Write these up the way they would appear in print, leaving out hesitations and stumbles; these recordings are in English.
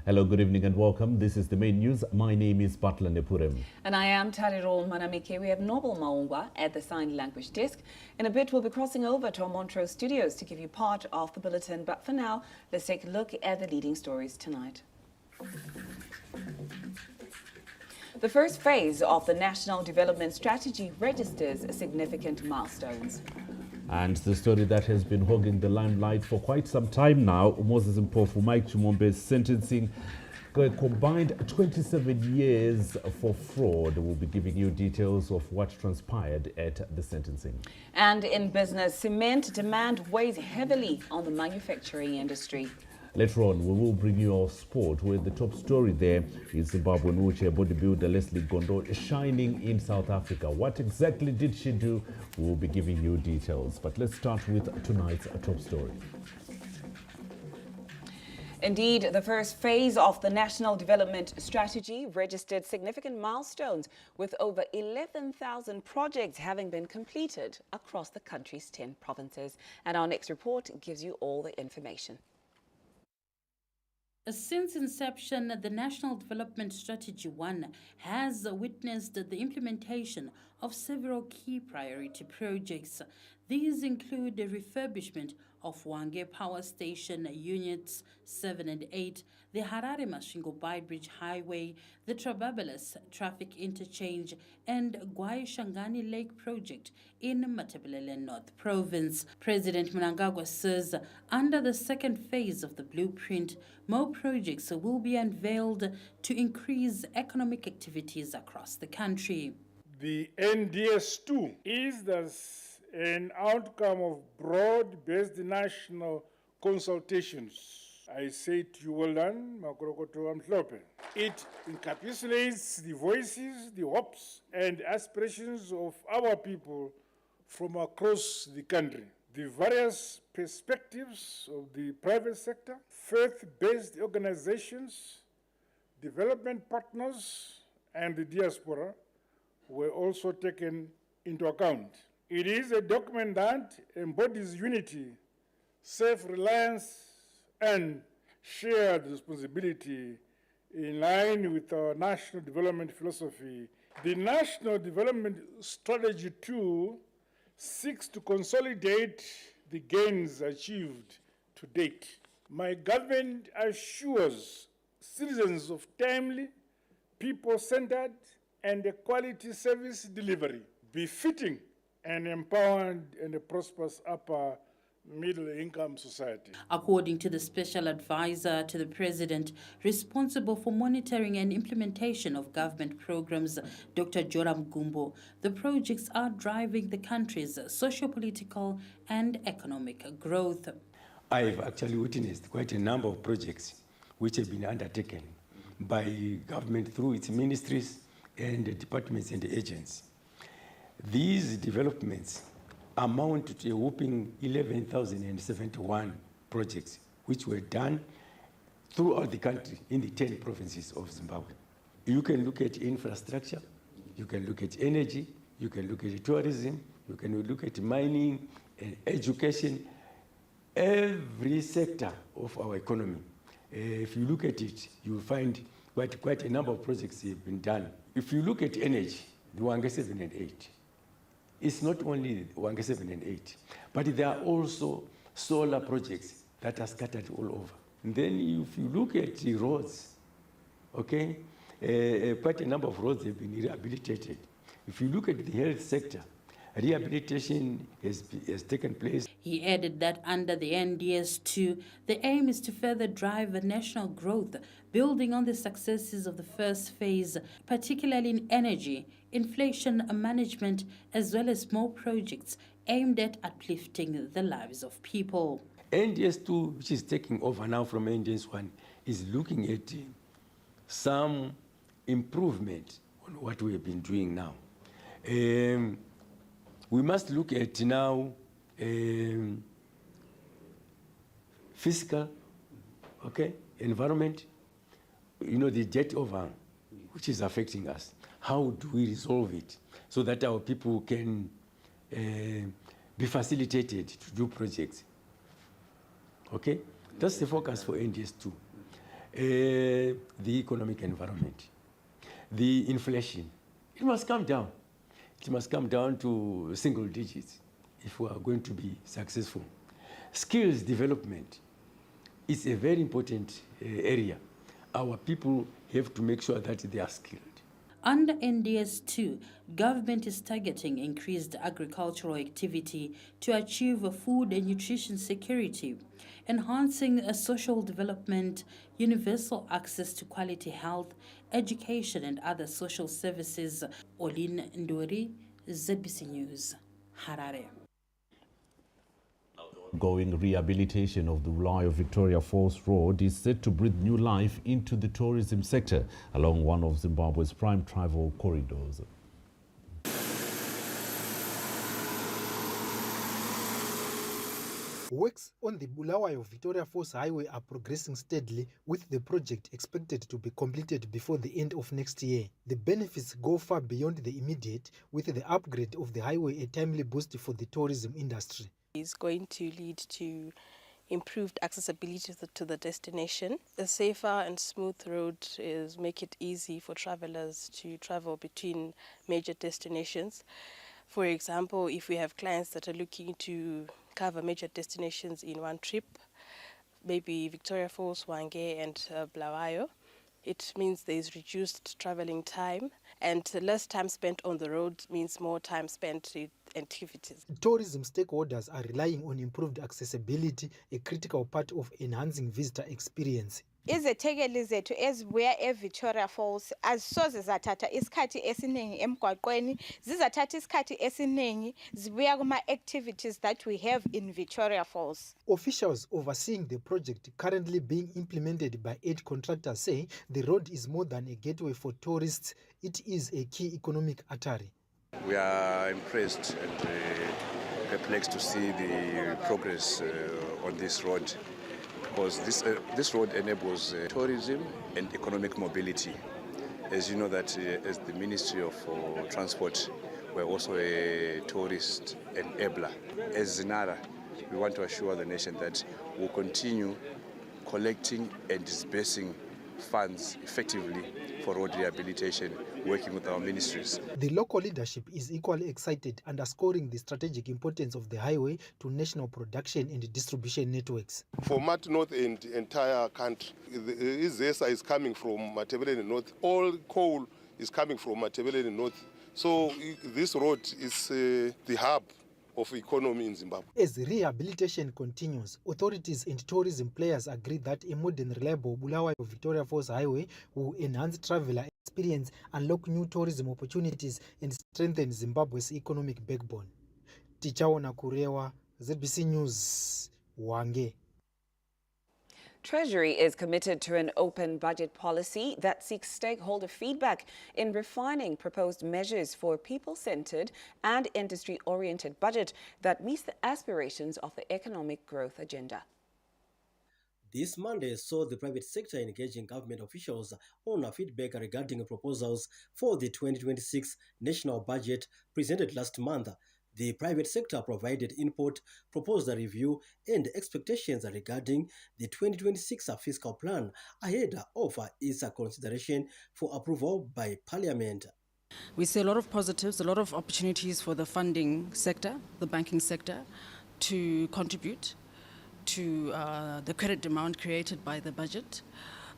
Hello, good evening and welcome. This is the main news. My name is Butler Nepurem. And I am Tarirol Manamike. We have Noble Maungwa at the Sign Language Desk. In a bit, we'll be crossing over to our Montrose studios to give you part of the bulletin. But for now, let's take a look at the leading stories tonight. The first phase of the National Development Strategy registers significant milestones. And the story that has been hogging the limelight for quite some time now, Moses Mpofu, Mike Chimombe's sentencing combined 27 years for fraud. We'll be giving you details of what transpired at the sentencing. And in business, cement demand weighs heavily on the manufacturing industry. Later on, we will bring you our sport, where the top story there is Zimbabwean wheelchair bodybuilder Leslie Gondo shining in South Africa. What exactly did she do? We will be giving you details. But let's start with tonight's top story. Indeed, the first phase of the National Development Strategy registered significant milestones, with over 11,000 projects having been completed across the country's 10 provinces. And our next report gives you all the information. Since inception, the National Development Strategy 1 has witnessed the implementation of several key priority projects. These include the refurbishment of Hwange Power Station Units 7 and 8, the Harare-Masvingo Beitbridge Highway, the Trababeles Traffic Interchange, and Gwai-Shangani Lake Project in Matabeleland North Province. President Mnangagwa says under the second phase of the blueprint, more projects will be unveiled to increase economic activities across the country. The NDS2 is an outcome of broad-based national consultations. I say to you, well done, Makorokoto Amhlope. It encapsulates the voices, the hopes, and aspirations of our people from across the country. The various perspectives of the private sector, faith-based organizations, development partners, and the diaspora were also taken into account. It is a document that embodies unity, self-reliance, and shared responsibility in line with our national development philosophy. The National Development Strategy 2 seeks to consolidate the gains achieved to date. My government assures citizens of timely, people-centered, and a quality service delivery befitting an empowered and a prosperous upper middle-income society. According to the special advisor to the president responsible for monitoring and implementation of government programs, Dr. Joram Gumbo, the projects are driving the country's socio-political and economic growth. I've actually witnessed quite a number of projects which have been undertaken by government through its ministries and departments and agents. These developments amount to a whopping 11,071 projects which were done throughout the country in the 10 provinces of Zimbabwe. You can look at infrastructure, you can look at energy, you can look at tourism, you can look at mining and education, every sector of our economy. If you look at it, you'll find quite a number of projects have been done. If you look at energy, the Hwange 7 and 8, it's not only Hwange 7 and 8, but there are also solar projects that are scattered all over. And then if you look at the roads, okay, quite a number of roads have been rehabilitated. If you look at the health sector, rehabilitation has taken place. He added that under the NDS2, the aim is to further drive national growth, building on the successes of the first phase, particularly in energy, inflation management, as well as more projects aimed at uplifting the lives of people. NDS2, which is taking over now from NDS1, is looking at some improvement on what we have been doing now. We must look at now fiscal, okay, environment, the debt overhang, which is affecting us. How do we resolve it so that our people can be facilitated to do projects. Okay? That's the focus for NDS2. The economic environment, the inflation, it must come down. It must come down to single digits if we are going to be successful. Skills development is a very important area. Our people have to make sure that they are skilled. Under NDS2, government is targeting increased agricultural activity to achieve food and nutrition security, enhancing social development, universal access to quality health, education and other social services. Olin Ndori, ZBC News, Harare. Ongoing rehabilitation of the Bulawayo Victoria Falls Road is set to breathe new life into the tourism sector along one of Zimbabwe's prime travel corridors. Works on the Bulawayo Victoria Falls Highway are progressing steadily, with the project expected to be completed before the end of next year. The benefits go far beyond the immediate, with the upgrade of the highway a timely boost for the tourism industry. Is going to lead to improved accessibility to the destination. A safer and smooth road is make it easy for travelers to travel between major destinations. For example, if we have clients that are looking to cover major destinations in one trip, maybe Victoria Falls, Hwange and Bulawayo, it means there's reduced traveling time, and less time spent on the road means more time spent in activities. Tourism stakeholders are relying on improved accessibility, a critical part of enhancing visitor experience. Izethekeli zethu ezibuya eVictoria Falls azisoze zathatha isikhathi esiningi emgwaqweni, zizathatha isikhathi esiningi zibuya kuma activities that we have in Victoria Falls. Officials overseeing the project currently being implemented by 8 contractors say the road is more than a gateway for tourists, it is a key economic artery. We are impressed and perplexed to see the progress on this road, because this road enables tourism and economic mobility. As you know that as the Ministry of Transport, we're also a tourist enabler. As Zinara, we want to assure the nation that we'll continue collecting and disbursing funds effectively for road rehabilitation, working with our ministries. The local leadership is equally excited, underscoring the strategic importance of the highway to national production and distribution networks. For Mat North and the entire country, the ZESA is coming from Matabeleland North. All coal is coming from Matabeleland North. So this road is the hub of economy in Zimbabwe. As the rehabilitation continues, authorities and tourism players agree that a modern, reliable Bulawayo Victoria Falls Highway will enhance traveler experience, unlock new tourism opportunities, and strengthen Zimbabwe's economic backbone. Tichaona Kurewa, ZBC News, Hwange. Treasury is committed to an open budget policy that seeks stakeholder feedback in refining proposed measures for a people-centered and industry-oriented budget that meets the aspirations of the economic growth agenda. This Monday saw the private sector engaging government officials on a feedback regarding proposals for the 2026 national budget presented last month. The private sector provided input, proposed a review, and expectations regarding the 2026 fiscal plan ahead of its consideration for approval by Parliament. We see a lot of positives, a lot of opportunities for the funding sector, the banking sector, to contribute to the credit demand created by the budget.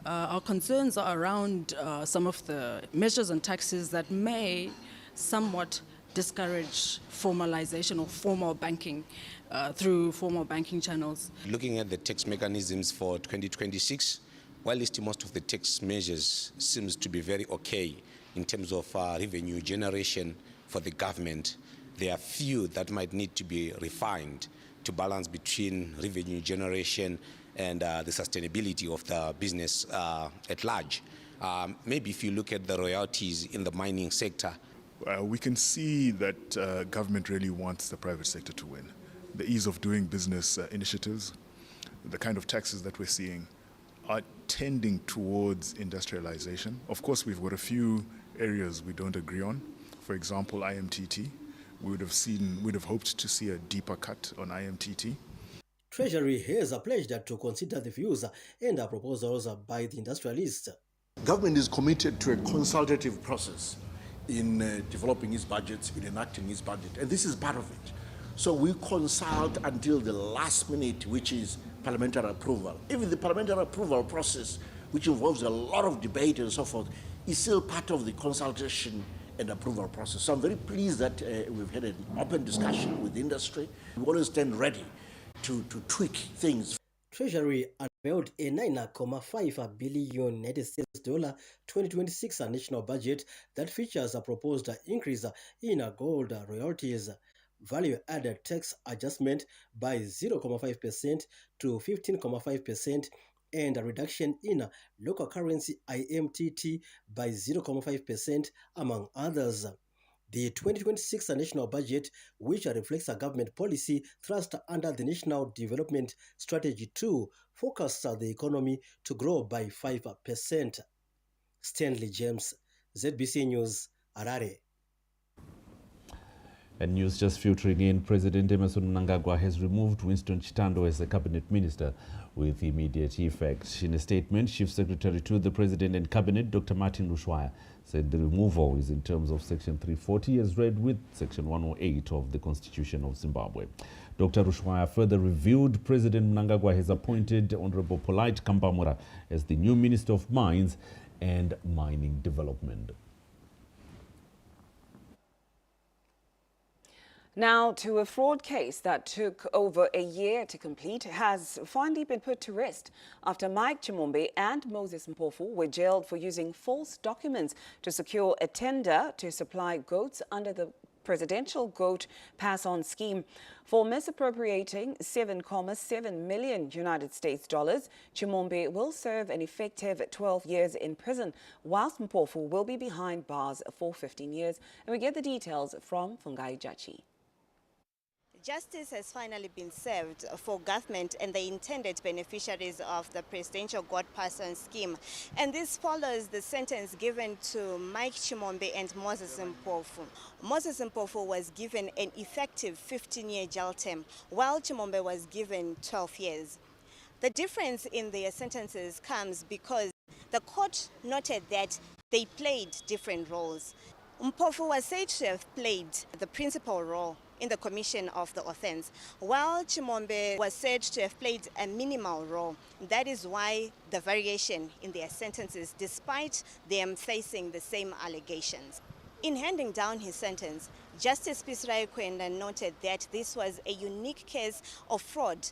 Our concerns are around some of the measures and taxes that may somewhat discourage formalization of formal banking through formal banking channels. Looking at the tax mechanisms for 2026, while most of the tax measures seems to be very okay in terms of revenue generation for the government, there are few that might need to be refined to balance between revenue generation and the sustainability of the business at large. Maybe if you look at the royalties in the mining sector, we can see that government really wants the private sector to win. The ease of doing business initiatives, the kind of taxes that we're seeing are tending towards industrialization. Of course, we've got a few areas we don't agree on. For example, IMTT, we would have hoped to see a deeper cut on IMTT. Treasury has pledged to consider the views and proposals by the industrialists. Government is committed to a consultative process in developing its budgets, in enacting its budget, and this is part of it. So we consult until the last minute, which is parliamentary approval. Even the parliamentary approval process, which involves a lot of debate and so forth, is still part of the consultation and approval process. So I'm very pleased that we've had an open discussion with industry. We always stand ready to tweak things. Treasury unveiled a $9.5 billion United States dollar 2026 national budget that features a proposed increase in gold royalties, value-added tax adjustment by 0.5% to 15.5%, and a reduction in local currency IMTT by 0.5%, among others. The 2026 national budget, which reflects a government policy thrust under the National Development Strategy 2, forecasts the economy to grow by 5%. Stanley James, ZBC News, Harare. And news just filtering in, President Emmerson Mnangagwa has removed Winston Chitando as the cabinet minister with immediate effect. In a statement, Chief Secretary to the President and Cabinet, Dr. Martin Lushwaya, said the removal is in terms of Section 340 as read with Section 108 of the Constitution of Zimbabwe. Dr. Lushwaya further revealed President Mnangagwa has appointed Honorable Polite Kambamura as the new Minister of Mines and Mining Development. Now, to a fraud case that took over a year to complete has finally been put to rest after Mike Chimombe and Moses Mpofu were jailed for using false documents to secure a tender to supply goats under the presidential goat pass-on scheme. For misappropriating $7.7 million United States dollars, Chimombe will serve an effective 12 years in prison, whilst Mpofu will be behind bars for 15 years. And we get the details from Fungai Jachi. Justice has finally been served for government and the intended beneficiaries of the presidential God Pass-on scheme. And this follows the sentence given to Mike Chimombe and Moses Mpofu. Moses Mpofu was given an effective 15-year jail term, while Chimombe was given 12 years. The difference in their sentences comes because the court noted that they played different roles. Mpofu was said to have played the principal role in the commission of the offense, while Chimombe was said to have played a minimal role. That is why the variation in their sentences, despite them facing the same allegations. In handing down his sentence, Justice Pisrai Kwenda noted that this was a unique case of fraud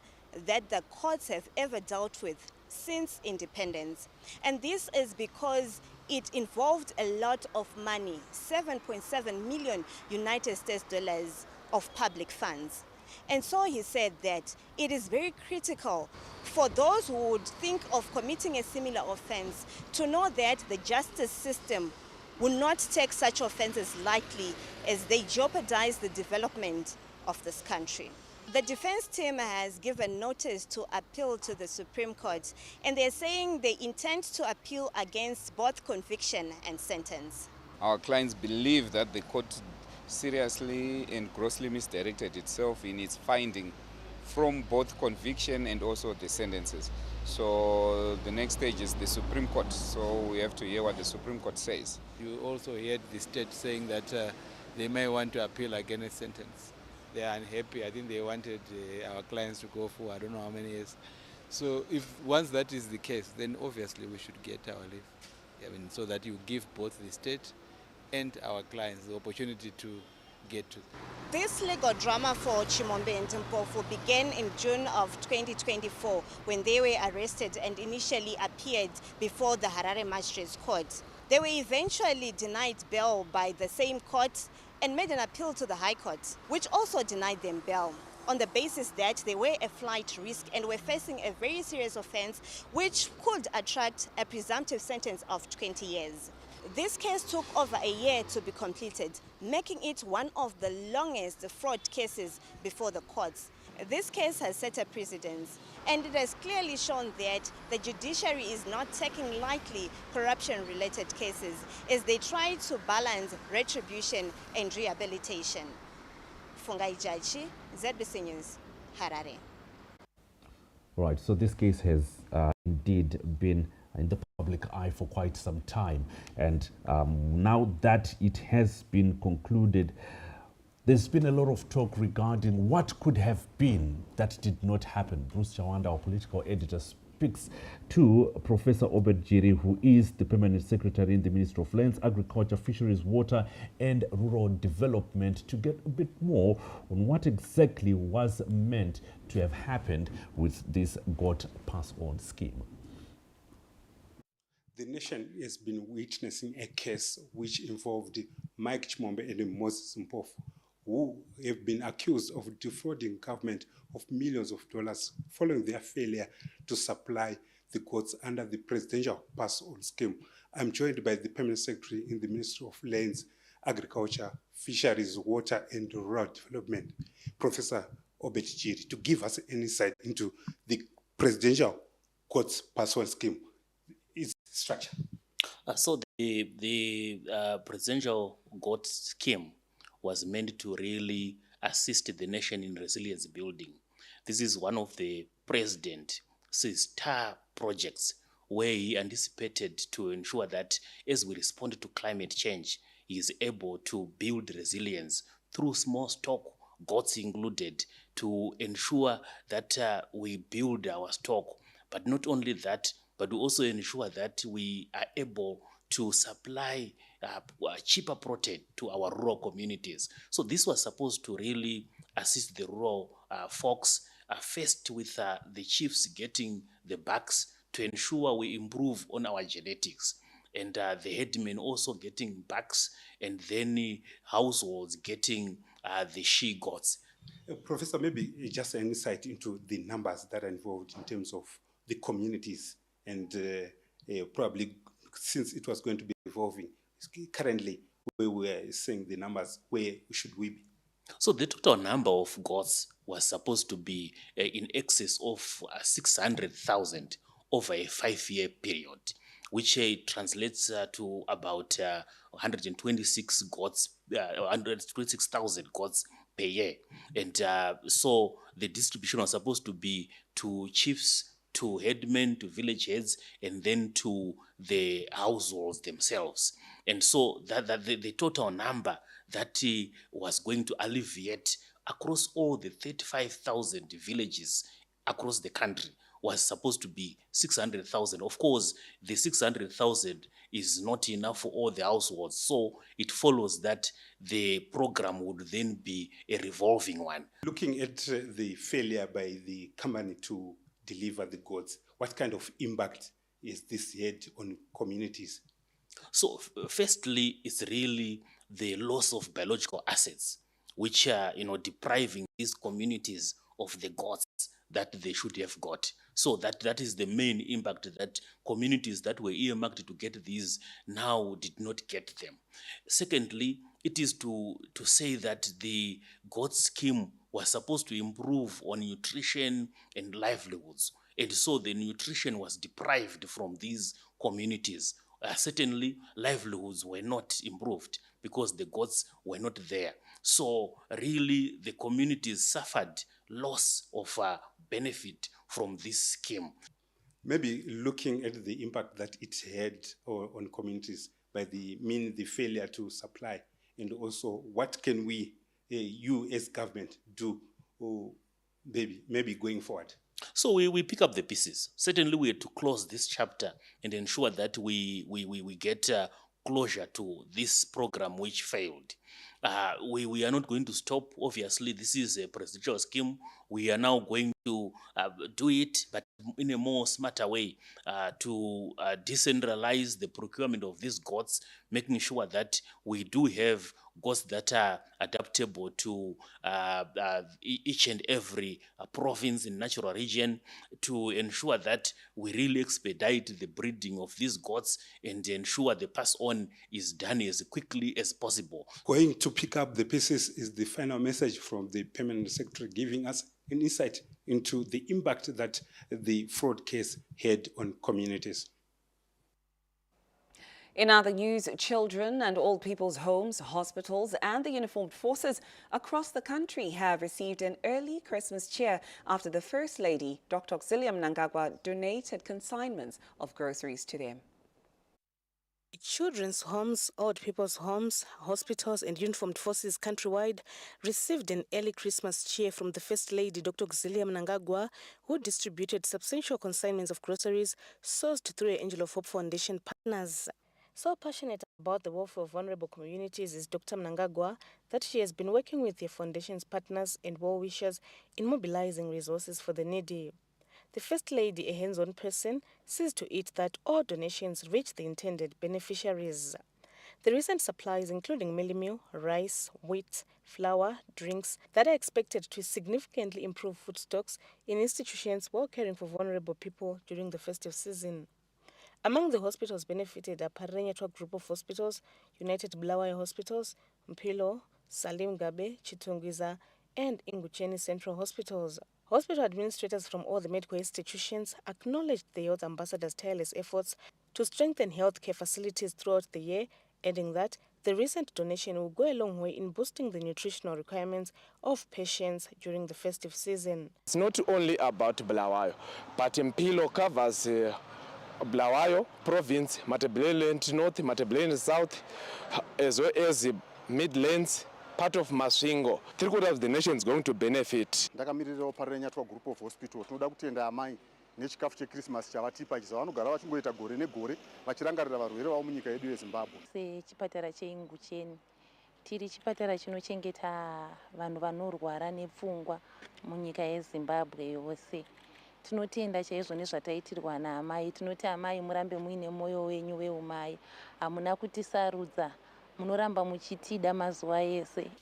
that the courts have ever dealt with since independence. And this is because it involved a lot of money, $7.7 million United States dollars of public funds. And so he said that it is very critical for those who would think of committing a similar offense to know that the justice system will not take such offenses lightly as they jeopardize the development of this country. The defense team has given notice to appeal to the Supreme Court, and they're saying they intend to appeal against both conviction and sentence. Our clients believe that the court seriously and grossly misdirected itself in its finding from both conviction and also the sentences. So the next stage is the Supreme Court, so we have to hear what the Supreme Court says. You also heard the state saying that they may want to appeal against sentence. They are unhappy. I think they wanted our clients to go for I don't know how many years. So if once that is the case, then obviously we should get our leave. I mean, so that you give both the state and our clients the opportunity to get to. This legal drama for Chimombe and Mpofu began in June of 2024 when they were arrested and initially appeared before the Harare Magistrates Court. They were eventually denied bail by the same court and made an appeal to the High Court, which also denied them bail on the basis that they were a flight risk and were facing a very serious offense which could attract a presumptive sentence of 20 years. This case took over a year to be completed, making it one of the longest fraud cases before the courts. This case has set a precedent, and it has clearly shown that the judiciary is not taking lightly corruption-related cases as they try to balance retribution and rehabilitation. Fungai Jachi, ZBC News, Harare. Right, so this case has indeed been in the public eye for quite some time. And now that it has been concluded, there's been a lot of talk regarding what could have been that did not happen. Bruce Chawanda, our political editor, speaks to Professor Obed Jiri, who is the Permanent Secretary in the Ministry of Lands, Agriculture, Fisheries, Water and Rural Development, to get a bit more on what exactly was meant to have happened with this GOT pass-on scheme. The nation has been witnessing a case which involved Mike Chimombe and Moses Mpofu, who have been accused of defrauding government of millions of dollars following their failure to supply the goods under the presidential pass-on scheme. I'm joined by the Permanent Secretary in the Ministry of Lands, Agriculture, Fisheries, Water and Rural Development, Professor Obed Jiri, to give us an insight into the presidential goods pass-on scheme, its structure. So the presidential GOT scheme was meant to really assist the nation in resilience building. This is one of the president's star projects where he anticipated to ensure that as we respond to climate change, he is able to build resilience through small stock, GOTS included, to ensure that we build our stock. But not only that, but we also ensure that we are able to supply cheaper protein to our rural communities. So this was supposed to really assist the rural folks, first with the chiefs getting the bucks to ensure we improve on our genetics, and the headmen also getting bucks, and then households getting the she-goats. Professor, maybe just an insight into the numbers that are involved in terms of the communities, and probably since it was going to be evolving, currently where we are seeing the numbers, where should we be? So the total number of goats was supposed to be in excess of 600,000 over a 5-year period, which translates to about 126 goats, 126,000 goats per year. And so the distribution was supposed to be to chiefs, to headmen, to village heads, and then to the households themselves. And so that the total number that was going to alleviate across all the 35,000 villages across the country was supposed to be 600,000. Of course, the 600,000 is not enough for all the households, so it follows that the program would then be a revolving one. Looking at the failure by the company to deliver the goods, what kind of impact is this had on communities? So firstly, it's really the loss of biological assets, which are, depriving these communities of the goods that they should have got. So that is the main impact, that communities that were earmarked to get these now did not get them. Secondly, it is to say that the GOT scheme was supposed to improve on nutrition and livelihoods. And so the nutrition was deprived from these communities. Certainly, livelihoods were not improved because the goats were not there. So really, the communities suffered loss of benefit from this scheme. Maybe looking at the impact that it had on communities by the failure to supply, and also what can we, you as government, do maybe going forward? So we pick up the pieces. Certainly we had to close this chapter and ensure that we get closure to this program which failed. We are not going to stop. Obviously, this is a presidential scheme. We are now going to do it, but in a more smarter way, to decentralize the procurement of these goats, making sure that we do have goats that are adaptable to each and every province and natural region, to ensure that we really expedite the breeding of these goats and ensure the pass-on is done as quickly as possible. Going to pick up the pieces is the final message from the Permanent Secretary, giving us an insight into the impact that the fraud case had on communities. In other news, children and old people's homes, hospitals and the uniformed forces across the country have received an early Christmas cheer after the First Lady, Dr. Auxilium Mnangagwa, donated consignments of groceries to them. Children's homes, old people's homes, hospitals and uniformed forces countrywide received an early Christmas cheer from the First Lady, Dr. Auxilium Mnangagwa, who distributed substantial consignments of groceries sourced through the Angel of Hope Foundation partners. So passionate about the welfare of vulnerable communities is Dr. Mnangagwa that she has been working with the foundation's partners and well-wishers in mobilizing resources for the needy. The First Lady, a hands-on person, sees to it that all donations reach the intended beneficiaries. The recent supplies, including mealie meal, rice, wheat, flour, drinks, that are expected to significantly improve food stocks in institutions while caring for vulnerable people during the festive season. Among the hospitals benefited are Parenyatwa Group of Hospitals, United Bulawayo Hospitals, Mpilo, Salim Gabe, Chitungwiza, and Ingucheni Central Hospitals. Hospital administrators from all the medical institutions acknowledged the Health Ambassador's tireless efforts to strengthen healthcare facilities throughout the year, adding that the recent donation will go a long way in boosting the nutritional requirements of patients during the festive season. It's not only about Bulawayo, but Mpilo covers Bulawayo Province, Matabeleland North, Matabeleland South, as well as Midlands, part of Masvingo. 3/4 of the nation is going to benefit. Ndakamirira Parenyatwa Group of Hospitals. Tinoda kutenda amai nechikafu cheChristmas chavatipa chiza vanogara vachingoita gore negore vachirangarira varwere vavo munyika yedu yeZimbabwe. Sechipatara cheIngucheni tiri chipatara chinochengeta vanhu vanorwara nepfungwa munyika yeZimbabwe yose. Tinotenda chaizvo nezvataitirwa naamai. Tinoti amai murambe muine moyo wenyu weumai. Hamuna kutisarudza.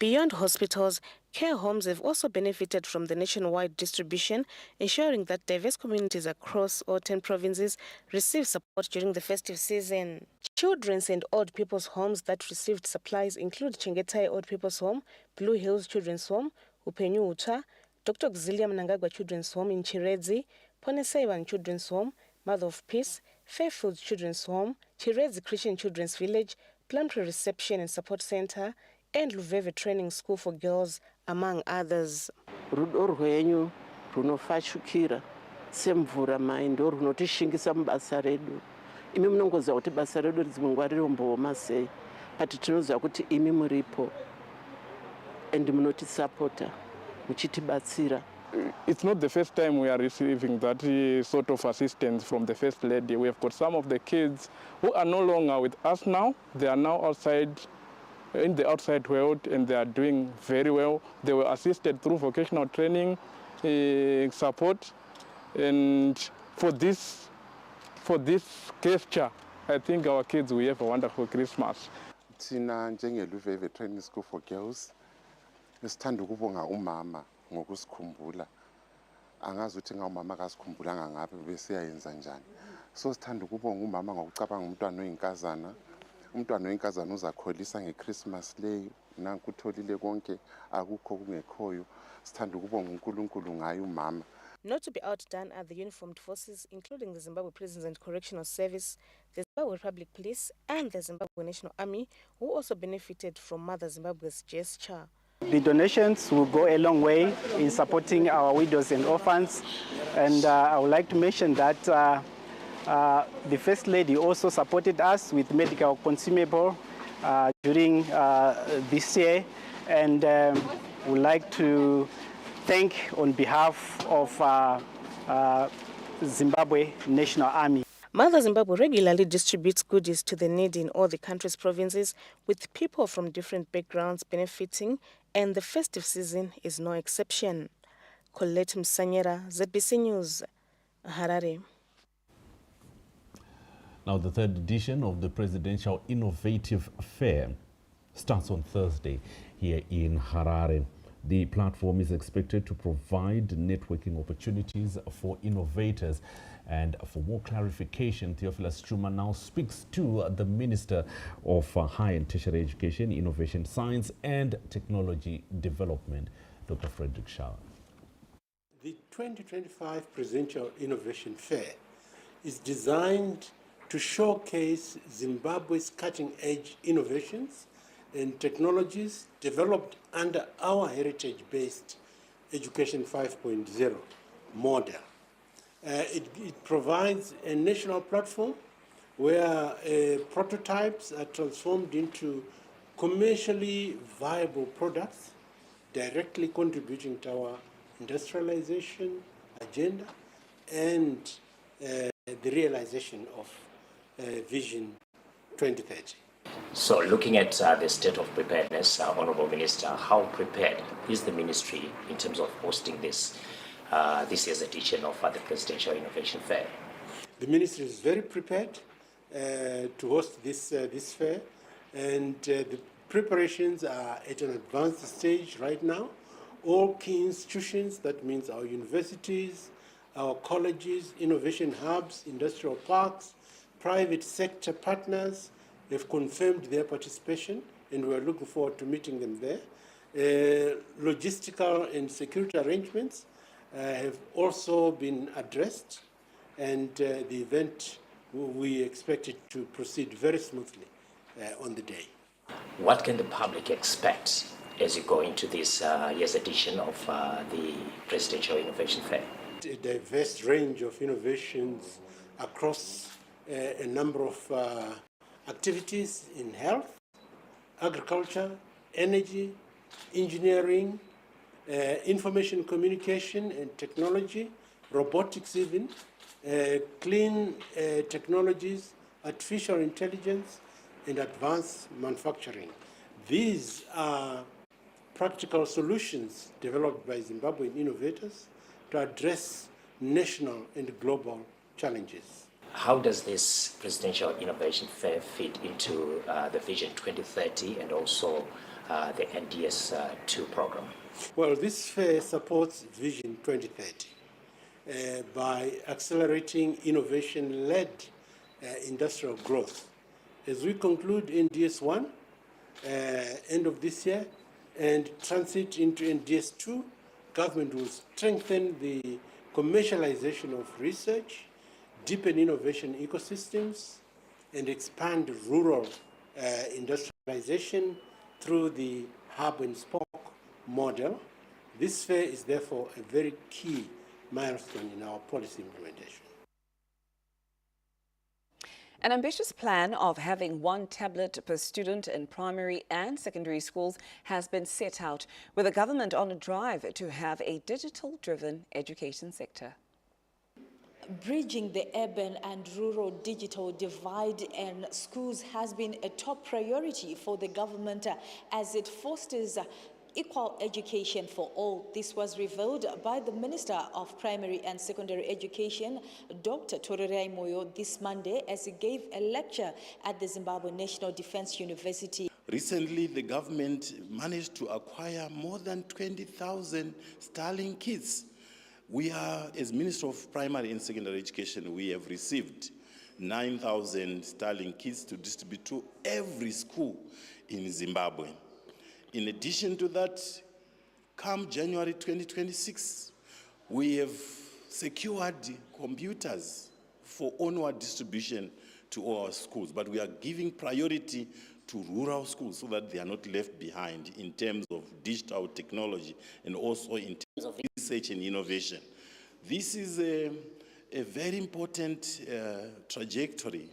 Beyond hospitals, care homes have also benefited from the nationwide distribution, ensuring that diverse communities across all 10 provinces receive support during the festive season. Children's and old people's homes that received supplies include Chengetai Old People's Home, Blue Hills Children's Home, Upenyu Uta, Dr. Auxilium Mnangagwa Children's Home in Chiredzi, Ponesaivan Children's Home, Mother of Peace, Fairfield Children's Home, Chiredzi Christian Children's Village, Plumtree Reception and Support Center, and Luveve Training School for Girls, among others. Rudo rwenyu runofashukira semvura mai ndo runotishingisa mubasa redu. Imi munongoziva kuti basa redu rimwe nguva rinombooma sei, but tinoziva kuti imi muripo and munotisapota muchitibatsira. It's not the first time we are receiving that sort of assistance from the First Lady. We have got some of the kids who are no longer with us now. They are now outside, in the outside world, and they are doing very well. They were assisted through vocational training, support, and for this gesture, I think our kids will have a wonderful Christmas. Tina njengeLuveve Training School for Girls, sithanda ukubonga umama ngokusikhumbula. Angazi ukuthi ngawumama akasikhumbulanga ngabe bese yayenza njani. So sithanda ukubonga umama ngokucabanga umntwana oyinkazana. Umntwana oyinkazana uzakholisa ngeChristmas leyo, nanku utholile konke akukho kungekhoyo. Sithanda ukubonga uNkulunkulu ngayo umama. Not to be outdone are the uniformed forces, including the Zimbabwe Prisons and Correctional Service, the Zimbabwe Republic Police, and the Zimbabwe National Army, who also benefited from Mother Zimbabwe's gesture. The donations will go a long way in supporting our widows and orphans, and I would like to mention that the First Lady also supported us with medical consumable during this year, and would like to thank on behalf of Zimbabwe National Army. Mother Zimbabwe regularly distributes goodies to the needy in all the country's provinces, with people from different backgrounds benefiting, and the festive season is no exception. Colette Msanyera, ZBC News, Harare. Now, the third edition of the Presidential Innovative Fair starts on Thursday here in Harare. The platform is expected to provide networking opportunities for innovators. And for more clarification, Theophilus Chuma now speaks to the Minister of Higher and Tertiary Education, Innovation, Science and Technology Development, Dr. Frederick Shaw. The 2025 Presidential Innovation Fair is designed to showcase Zimbabwe's cutting-edge innovations and technologies developed under our heritage-based Education 5.0 model. It provides a national platform where prototypes are transformed into commercially viable products, directly contributing to our industrialization agenda and the realization of Vision 2030. So looking at the state of preparedness, Honourable Minister, how prepared is the ministry in terms of hosting this year's edition of the Presidential Innovation Fair? The ministry is very prepared to host this fair, and the preparations are at an advanced stage right now. All key institutions, that means our universities, our colleges, innovation hubs, industrial parks, private sector partners have confirmed their participation, and we're looking forward to meeting them there. Logistical and security arrangements have also been addressed, and the event, we expect it to proceed very smoothly on the day. What can the public expect as you go into this year's edition of the Presidential Innovation Fair? A diverse range of innovations across a number of activities in health, agriculture, energy, engineering, information communication and technology, robotics even, clean technologies, artificial intelligence, and advanced manufacturing. These are practical solutions developed by Zimbabwean innovators to address national and global challenges. How does this Presidential Innovation Fair fit into the Vision 2030 and also the NDS 2 program? Well, this fair supports Vision 2030 by accelerating innovation-led industrial growth. As we conclude NDS 1, end of this year, and transit into NDS 2, government will strengthen the commercialization of research, deepen innovation ecosystems, and expand rural industrialization through the hub and spoke model. This fair is therefore a very key milestone in our policy implementation. An ambitious plan of having one tablet per student in primary and secondary schools has been set out, with the government on a drive to have a digital-driven education sector. Bridging the urban and rural digital divide in schools has been a top priority for the government as it fosters equal education for all. This was revealed by the Minister of Primary and Secondary Education, Dr. Torerai Moyo, this Monday as he gave a lecture at the Zimbabwe National Defense University. Recently, the government managed to acquire more than 20,000 Starlink kits. We are, as Minister of Primary and Secondary Education, we have received 9,000 Starlink kits to distribute to every school in Zimbabwe. In addition to that, come January 2026, we have secured computers for onward distribution to all our schools, but we are giving priority to rural schools so that they are not left behind in terms of digital technology and also in terms of research and innovation. This is a very important trajectory,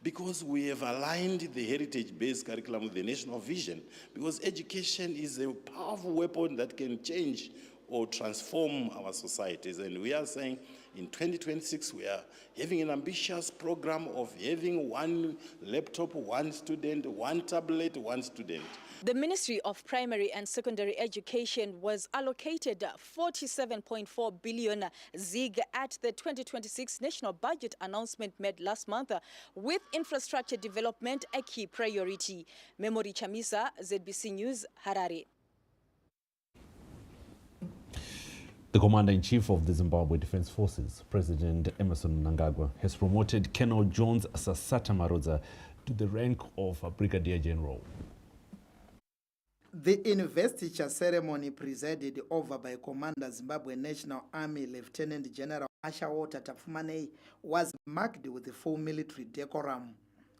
because we have aligned the heritage-based curriculum with the national vision, because education is a powerful weapon that can change or transform our societies. And we are saying in 2026, we are having an ambitious program of having one laptop, one student, one tablet, one student. The Ministry of Primary and Secondary Education was allocated 47.4 billion ZiG at the 2026 national budget announcement made last month, with infrastructure development a key priority. Memory Chamisa, ZBC News, Harare. The Commander-in-Chief of the Zimbabwe Defense Forces, President Emmerson Mnangagwa, has promoted Colonel Jones Sasata Marodza to the rank of Brigadier General. The investiture ceremony presided over by Commander Zimbabwe National Army Lieutenant General Marshal Tapfumanei was marked with the full military decorum.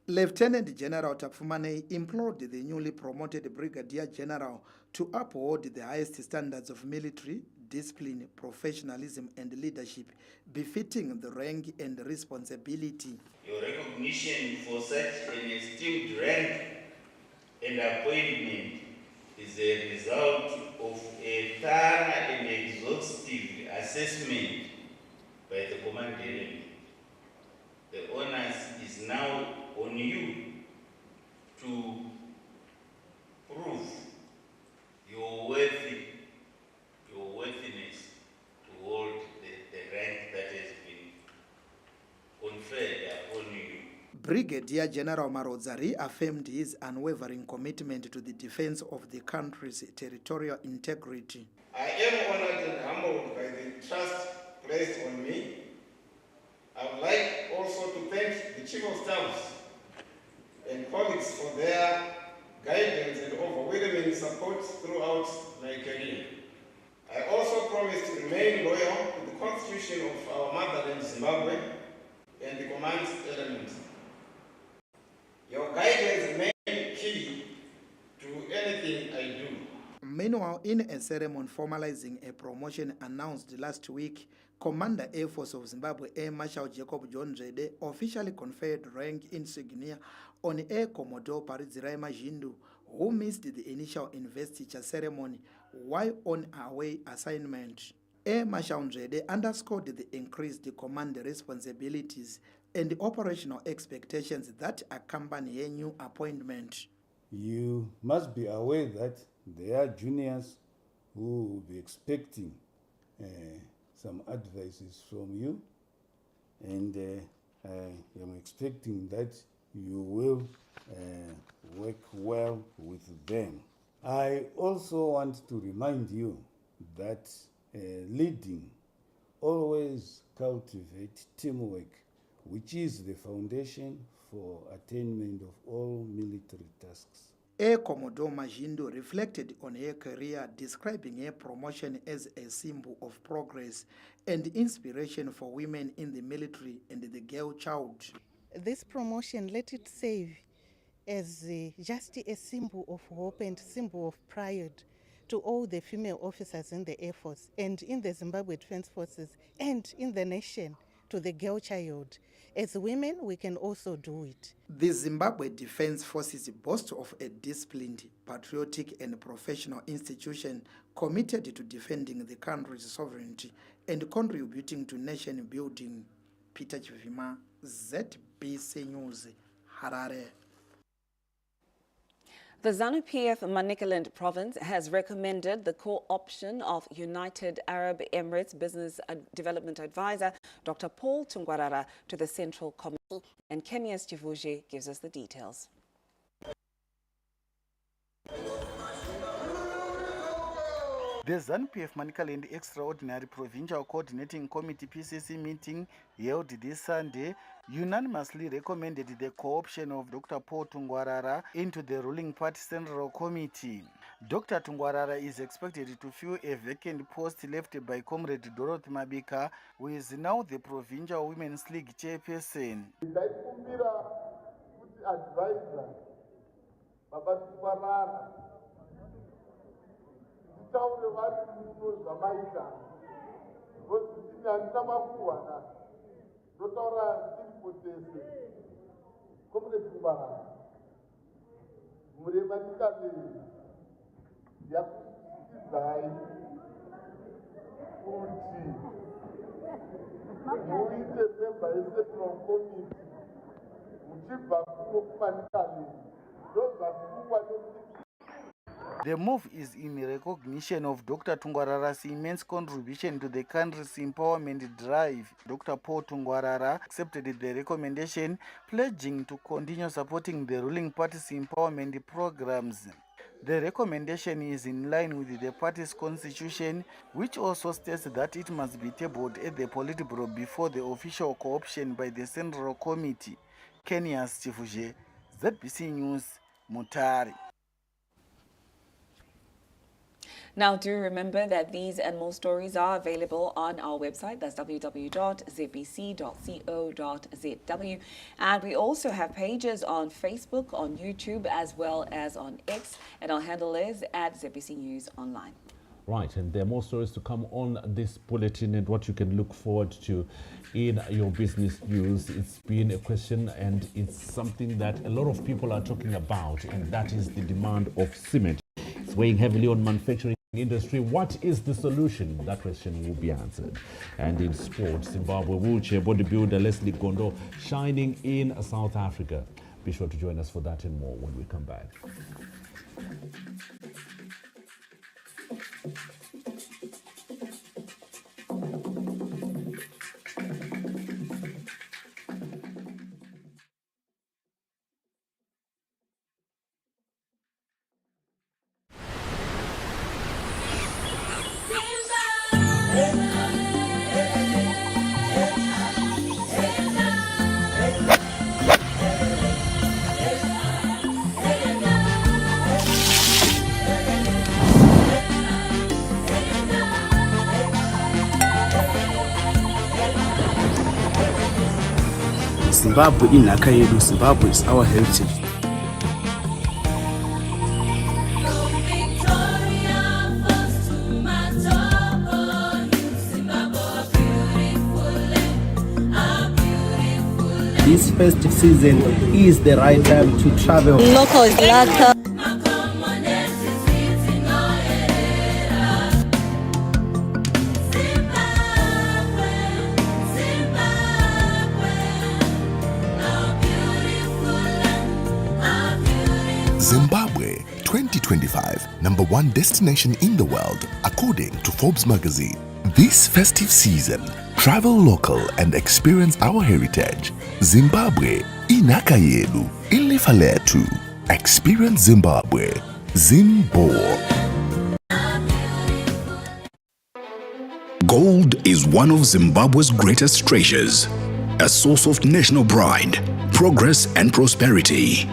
Lieutenant General Tapfumanei implored the newly promoted Brigadier General to uphold the highest standards of military discipline, professionalism, and leadership befitting the rank and responsibility. Your recognition for such an esteemed rank and appointment is a result of a thorough and exhaustive assessment by the commanding. The onus is now on you to prove your worthiness to hold the rank that has been conferred upon you. Brigadier General Marodzari affirmed his unwavering commitment to the defense of the country's territorial integrity. I am honored and humbled by the trust placed on me. I would like also to thank the Chief of Staffs and colleagues for their guidance and overwhelming support throughout my career. I also promise to remain loyal to the Constitution of our motherland Zimbabwe and the command elements. Your guidance remains key to anything I do. Meanwhile, in a ceremony formalizing a promotion announced last week, Commander Air Force of Zimbabwe Air Marshal Jacob John Zwede officially conferred rank insignia on Air Commodore Paridzirai Majindu, who missed the initial investiture ceremony while on away assignment. Air Marshal Zwede underscored the increased command responsibilities and operational expectations that accompany a new appointment. You must be aware that there are juniors who will be expecting some advices from you, and I am expecting that you will work well with them. I also want to remind you that leading always cultivate teamwork, which is the foundation for attainment of all military tasks. Air Commodore Majindu reflected on her career, describing her promotion as a symbol of progress and inspiration for women in the military and the girl child. This promotion, let it serve as just a symbol of hope and symbol of pride to all the female officers in the Air Force and in the Zimbabwe Defense Forces and in the nation, to the girl child. As women, we can also do it. The Zimbabwe Defense Forces boast of a disciplined, patriotic, and professional institution committed to defending the country's sovereignty and contributing to nation building. Peter Chivima, ZBC News, Harare. The ZANU-PF Manicaland province has recommended the co-option of United Arab Emirates Business Development Advisor Dr. Paul Tungwarara to the Central Committee, and Kemias Chivuje gives us the details. The ZANU-PF Manicaland Extraordinary Provincial Coordinating Committee PCC meeting held this Sunday unanimously recommended the co-option of Dr. Paul Tungwarara into the ruling party Central Committee. Dr. Tungwarara is expected to fill a vacant post left by Comrade Dorothy Mabika, who is now the Provincial Women's League chairperson. taure vari muno zvamaita vozisini handina makuhwana ndotaura tiri potese komune Tungwarara muremanikane yakusikidzai kuti muite memba yeCentral Committee muchibva kuno kumanikane ndozvasungwa nekuti. The move is in recognition of Dr. Tungwarara's immense contribution to the country's empowerment drive. Dr. Paul Tungwarara accepted the recommendation, pledging to continue supporting the ruling party's empowerment programs. The recommendation is in line with the party's constitution, which also states that it must be tabled at the Politburo before the official co-option by the Central Committee. Kenias Chivuje, ZBC News, Mutare. Now, do remember that these and more stories are available on our website. That's www.zbc.co.zw. And we also have pages on Facebook, on YouTube, as well as on X. And our handle is @ZBC News Online. Right, and there are more stories to come on this bulletin and what you can look forward to in your business news. It's been a question and it's something that a lot of people are talking about, and that is the demand of cement. It's weighing heavily on manufacturing industry. What is the solution? That question will be answered. And in sports, Zimbabwe wheelchair bodybuilder Leslie Gondo shining in South Africa. Be sure to join us for that and more when we come back. Zimbabwe inhaka yedu. Zimbabwe is our heritage. This festive season is the right time to travel. Local is local. Zimbabwe 2025, #1 destination in the world, according to Forbes magazine. This festive season, travel local and experience our heritage. Zimbabwe, inhaka yedu, ilifa letu. Experience Zimbabwe. Zimbo. Gold is one of Zimbabwe's greatest treasures, a source of national pride, progress and prosperity.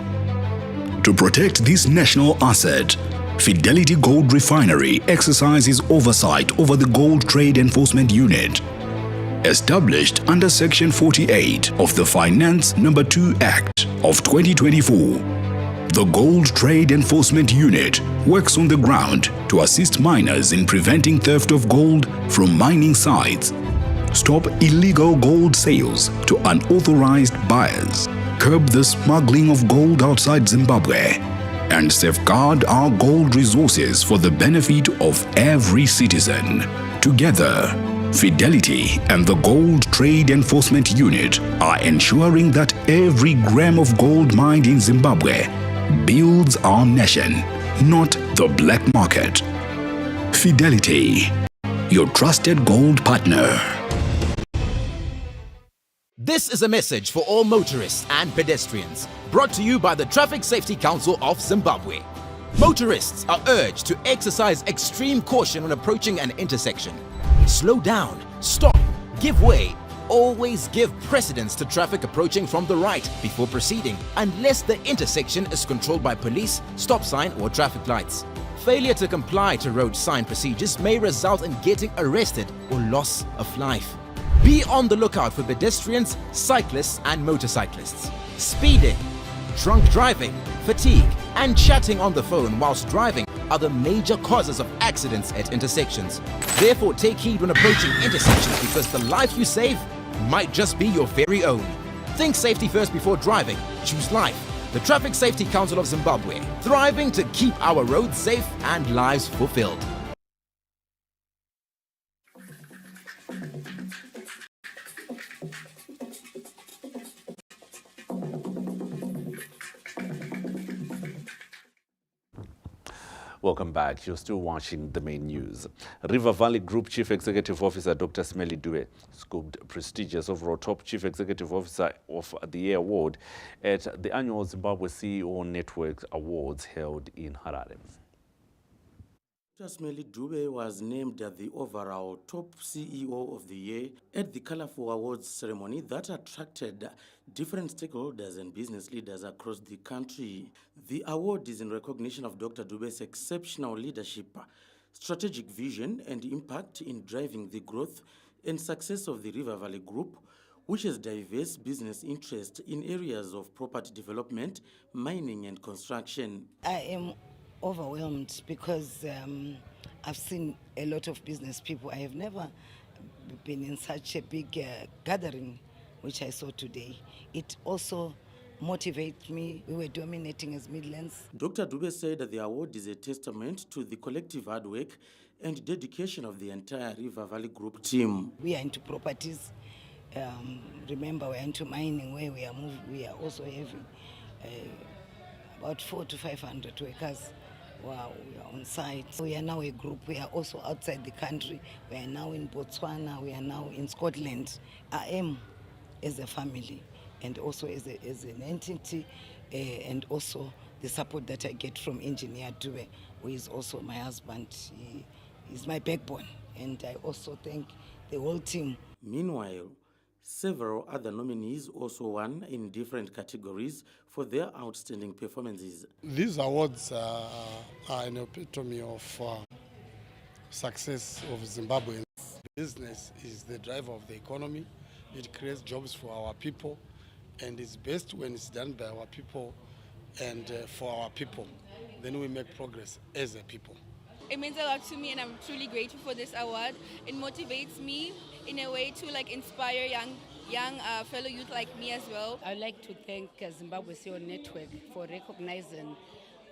To protect this national asset, Fidelity Gold Refinery exercises oversight over the Gold Trade Enforcement Unit, established under Section 48 of the Finance No. 2 Act of 2024. The Gold Trade Enforcement Unit works on the ground to assist miners in preventing theft of gold from mining sites, stop illegal gold sales to unauthorized buyers, curb the smuggling of gold outside Zimbabwe, and safeguard our gold resources for the benefit of every citizen. Together, Fidelity and the Gold Trade Enforcement Unit are ensuring that every gram of gold mined in Zimbabwe builds our nation, not the black market. Fidelity, your trusted gold partner. This is a message for all motorists and pedestrians, brought to you by the Traffic Safety Council of Zimbabwe. Motorists are urged to exercise extreme caution when approaching an intersection. Slow down, stop, give way. Always give precedence to traffic approaching from the right before proceeding, unless the intersection is controlled by police, stop sign or traffic lights. Failure to comply to road sign procedures may result in getting arrested or loss of life. Be on the lookout for pedestrians, cyclists and motorcyclists. Speeding, drunk driving, fatigue and chatting on the phone whilst driving are the major causes of accidents at intersections. Therefore, take heed when approaching intersections, because the life you save might just be your very own. Think safety first before driving. Choose life. The Traffic Safety Council of Zimbabwe, thriving to keep our roads safe and lives fulfilled. Welcome back. You're still watching the main news. River Valley Group Chief Executive Officer Dr. Smelly Dube scooped prestigious overall Top Chief Executive Officer of the Year award at the annual Zimbabwe CEO Network Awards held in Harare. Dr. Smelly Dube was named the overall Top CEO of the Year at the Colorful Awards ceremony that attracted different stakeholders and business leaders across the country. The award is in recognition of Dr. Dube's exceptional leadership, strategic vision and impact in driving the growth and success of the River Valley Group, which has diverse business interests in areas of property development, mining and construction. I am overwhelmed because I've seen a lot of business people. I have never been in such a big gathering which I saw today. It also motivates me. We were dominating as Midlands. Dr. Dube said that the award is a testament to the collective hard work and dedication of the entire River Valley Group team. We are into properties. Remember, we're into mining where we are moving. We are also having about 400 to 500 workers. Wow, we are on site. We are now a group. We are also outside the country. We are now in Botswana. We are now in Scotland. I am as a family and also as an entity, and also the support that I get from Engineer Dube, who is also my husband. He is my backbone, and I also thank the whole team. Meanwhile, several other nominees also won in different categories for their outstanding performances. These awards are an epitome of success of Zimbabweans. Business is the driver of the economy. It creates jobs for our people, and it's best when it's done by our people and for our people. Then we make progress as a people. It means a lot to me, and I'm truly grateful for this award. It motivates me in a way to inspire young fellow youth like me as well. I'd like to thank Zimbabwe CEO Network for recognizing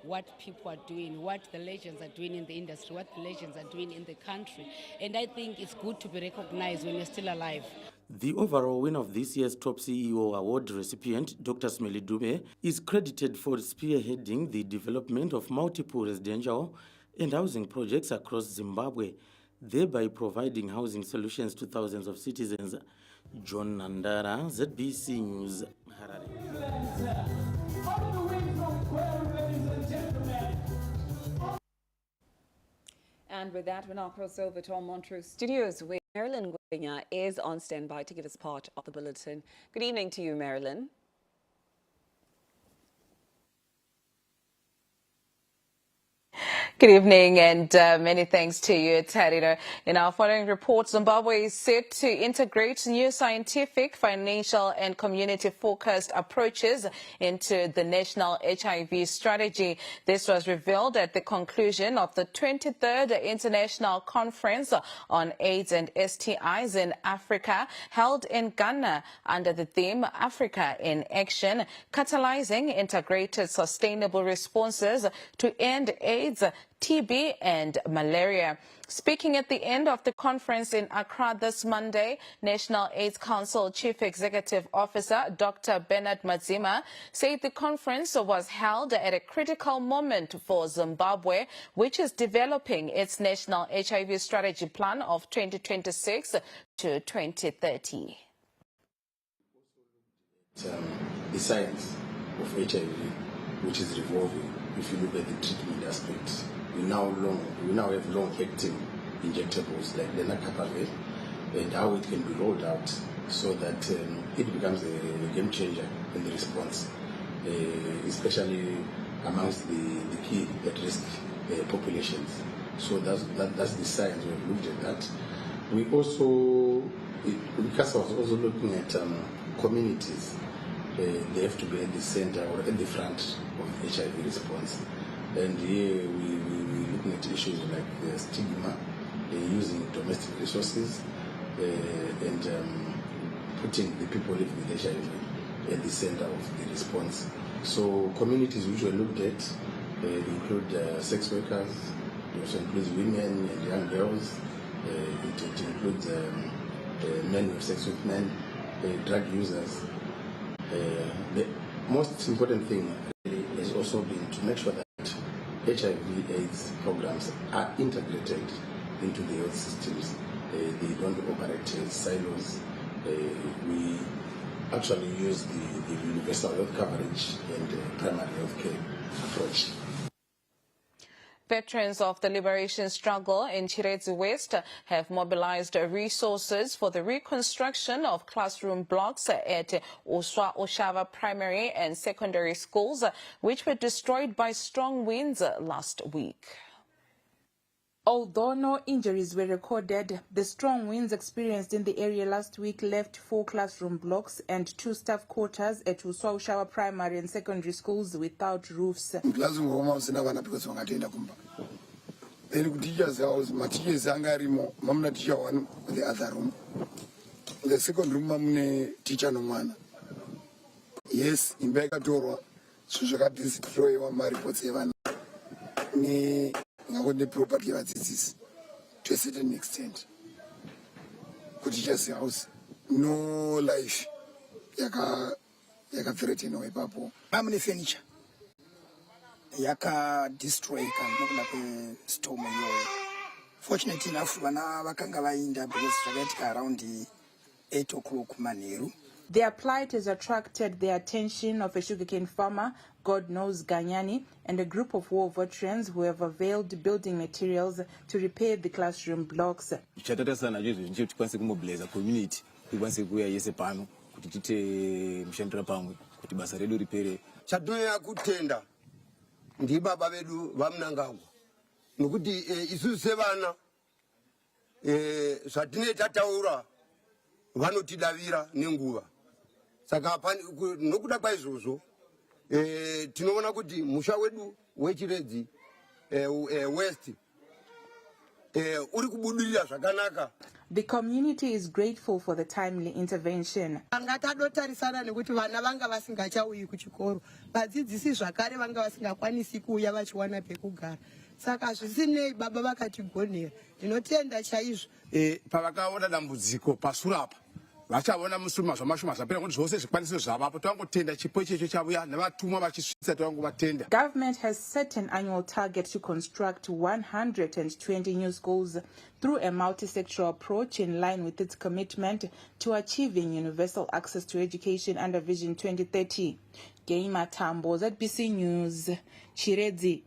what people are doing, what the legends are doing in the industry, what the legends are doing in the country. And I think it's good to be recognized when you're still alive. The overall winner of this year's Top CEO Award recipient, Dr. Smelly Dube, is credited for spearheading the development of multiple residential and housing projects across Zimbabwe, thereby providing housing solutions to thousands of citizens. John Nandara, ZBC News, Harare. And with that, we now cross over to our Montrose studios, where Marilyn Winger is on standby to give us part of the bulletin. Good evening to you, Marilyn. Good evening, and many thanks to you, Tarina. In our following report, Zimbabwe is set to integrate new scientific, financial and community-focused approaches into the national HIV strategy. This was revealed at the conclusion of the 23rd International Conference on AIDS and STIs in Africa, held in Ghana under the theme Africa in Action, catalyzing integrated sustainable responses to end AIDS, TB and malaria. Speaking at the end of the conference in Accra this Monday, National AIDS Council Chief Executive Officer Dr. Bernard Mazima said the conference was held at a critical moment for Zimbabwe, which is developing its national HIV strategy plan of 2026 to 2030. The science of HIV, which is revolving, if you look at the treatment aspect, we now have long-acting injectables like lenacapavir, and how it can be rolled out so that it becomes a game changer in the response, especially amongst the key at-risk populations. So that's the science. We have looked at that. We also, CASA was also looking at communities. They have to be at the center or at the front of the HIV response. And here we're looking at issues like stigma, using domestic resources, and putting the people living with HIV at the center of the response. So communities which were looked at include sex workers, it also includes women and young girls, it includes men who have sex with men, drug users. The most important thing has also been to make sure that HIV/AIDS programs are integrated into the health systems. They don't operate as silos. We actually use the universal health coverage and primary health care approach. Veterans of the liberation struggle in Chiredzi West have mobilized resources for the reconstruction of classroom blocks at Oshava primary and secondary schools, which were destroyed by strong winds last week. Although no injuries were recorded, the strong winds experienced in the area last week left 4 classroom blocks and 2 staff quarters at Uswaushawa Primary and Secondary Schools without roofs. Then teachers house, my teachers angarimo, mamna teacher one the other room. The second room mamne teacher no one. Yes, in Beka Toro, Sushaka destroy one my reports even. Ni the property of this to a certain extent. Could teachers house, no life. Yaka threaten away papo. How many furniture? Yaka destroy can look like a storm. Fortunately enough, when I wakanga inda because I around the 8 o'clock Maniru. Their plight has attracted the attention of a sugarcane farmer, God knows Ganyani, and a group of war veterans who have availed building materials to repair the classroom blocks. Community chadoya kutenda ndi baba vedu vamnangagwa nokuti isusu sevana zvatine tataura vanotidavira nenguva saka nokuda kwaizvozvo tinoona kuti musha wedu wechiredzi west uri kubudirira zvakanaka. The community is grateful for the timely intervention. Angatadotarisana nekuti vana vanga vasingachauyi kuchikoro, vadzidzisi zvakare vanga vasingakwanisi kuuya vachiwana pekugara. Saka zvisinei baba vakatigonera. Ndinotenda chaizvo. Pavakaona dambudziko pasurapa vachaona musuma zvamashuma zvapera kuti zvose zvikwanisiro zvavapo tangotenda chipo ichecho chavuya nevatumwa vachisvitsa tangovatenda. Government has set an annual target to construct 120 new schools through a multi-sectoral approach in line with its commitment to achieving universal access to education under Vision 2030. Geima Tambo, ZBC News, Chiredzi.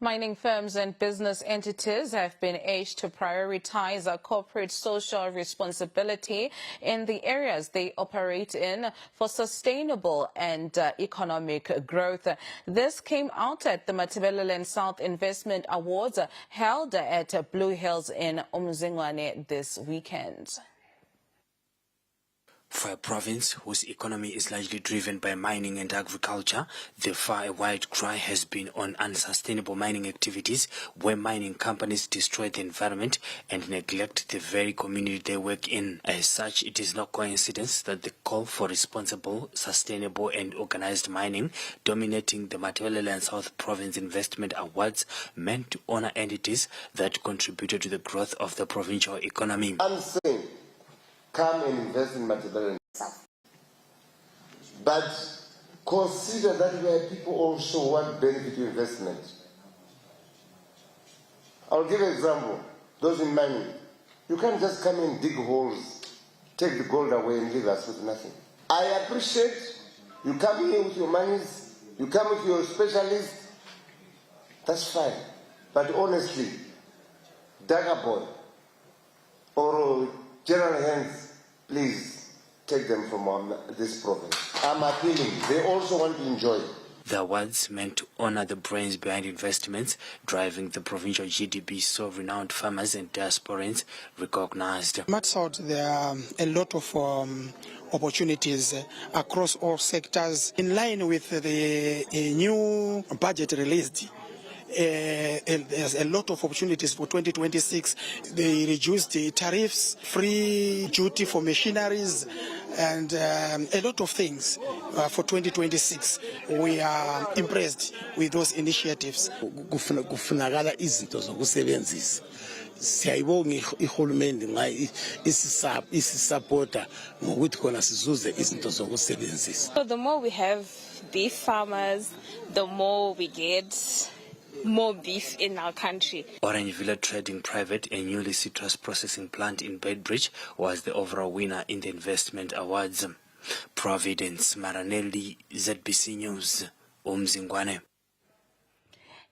Mining firms and business entities have been urged to prioritize corporate social responsibility in the areas they operate in for sustainable and economic growth. This came out at the Matabeleland South Investment Awards held at Blue Hills in Umzingwane this weekend. For a province whose economy is largely driven by mining and agriculture, the far-wide cry has been on unsustainable mining activities where mining companies destroy the environment and neglect the very community they work in. As such, it is no coincidence that the call for responsible, sustainable and organized mining dominating the Matabeleland South Province Investment Awards meant to honor entities that contributed to the growth of the provincial economy. I'm saying, come and invest in Matabeleland South. But consider that where people also want benefit to investment. I'll give an example. Those in mining, you can't just come and dig holes, take the gold away and leave us with nothing. I appreciate you come here with your monies, you come with your specialists, that's fine. But honestly, Dagabon or General Hands, please take them from this province. I'm appealing. They also want to enjoy. The awards meant to honor the brains behind investments driving the provincial GDP, so renowned farmers and diasporans recognized. Matt South, there are a lot of opportunities across all sectors. In line with the new budget released, there's a lot of opportunities for 2026. They reduced the tariffs, free duty for machineries, and a lot of things for 2026. We are impressed with those initiatives. Kufunakala izinto zokusebenzisa. Siyayibonga ihulumende nga isisupporta ngokuthi khona sizuze izinto zokusebenzisa. So the more we have beef farmers, the more we get more beef in our country. Orangeville Trading Private, a newly citrus processing plant in Bedbridge, was the overall winner in the investment awards. Providence Maranelli, ZBC News, Umzingwane.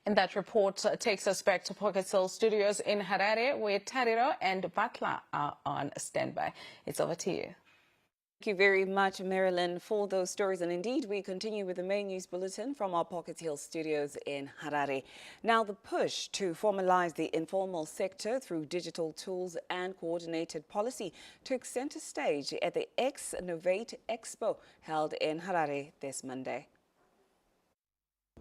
And that report takes us back to Pocket Hill Studios in Harare, where Tariro and Butler are on standby. It's over to you. Thank you very much, Marilyn, for those stories. And indeed, we continue with the main news bulletin from our Pocket Hill studios in Harare. Now, the push to formalize the informal sector through digital tools and coordinated policy took center stage at the X-Innovate Expo held in Harare this Monday.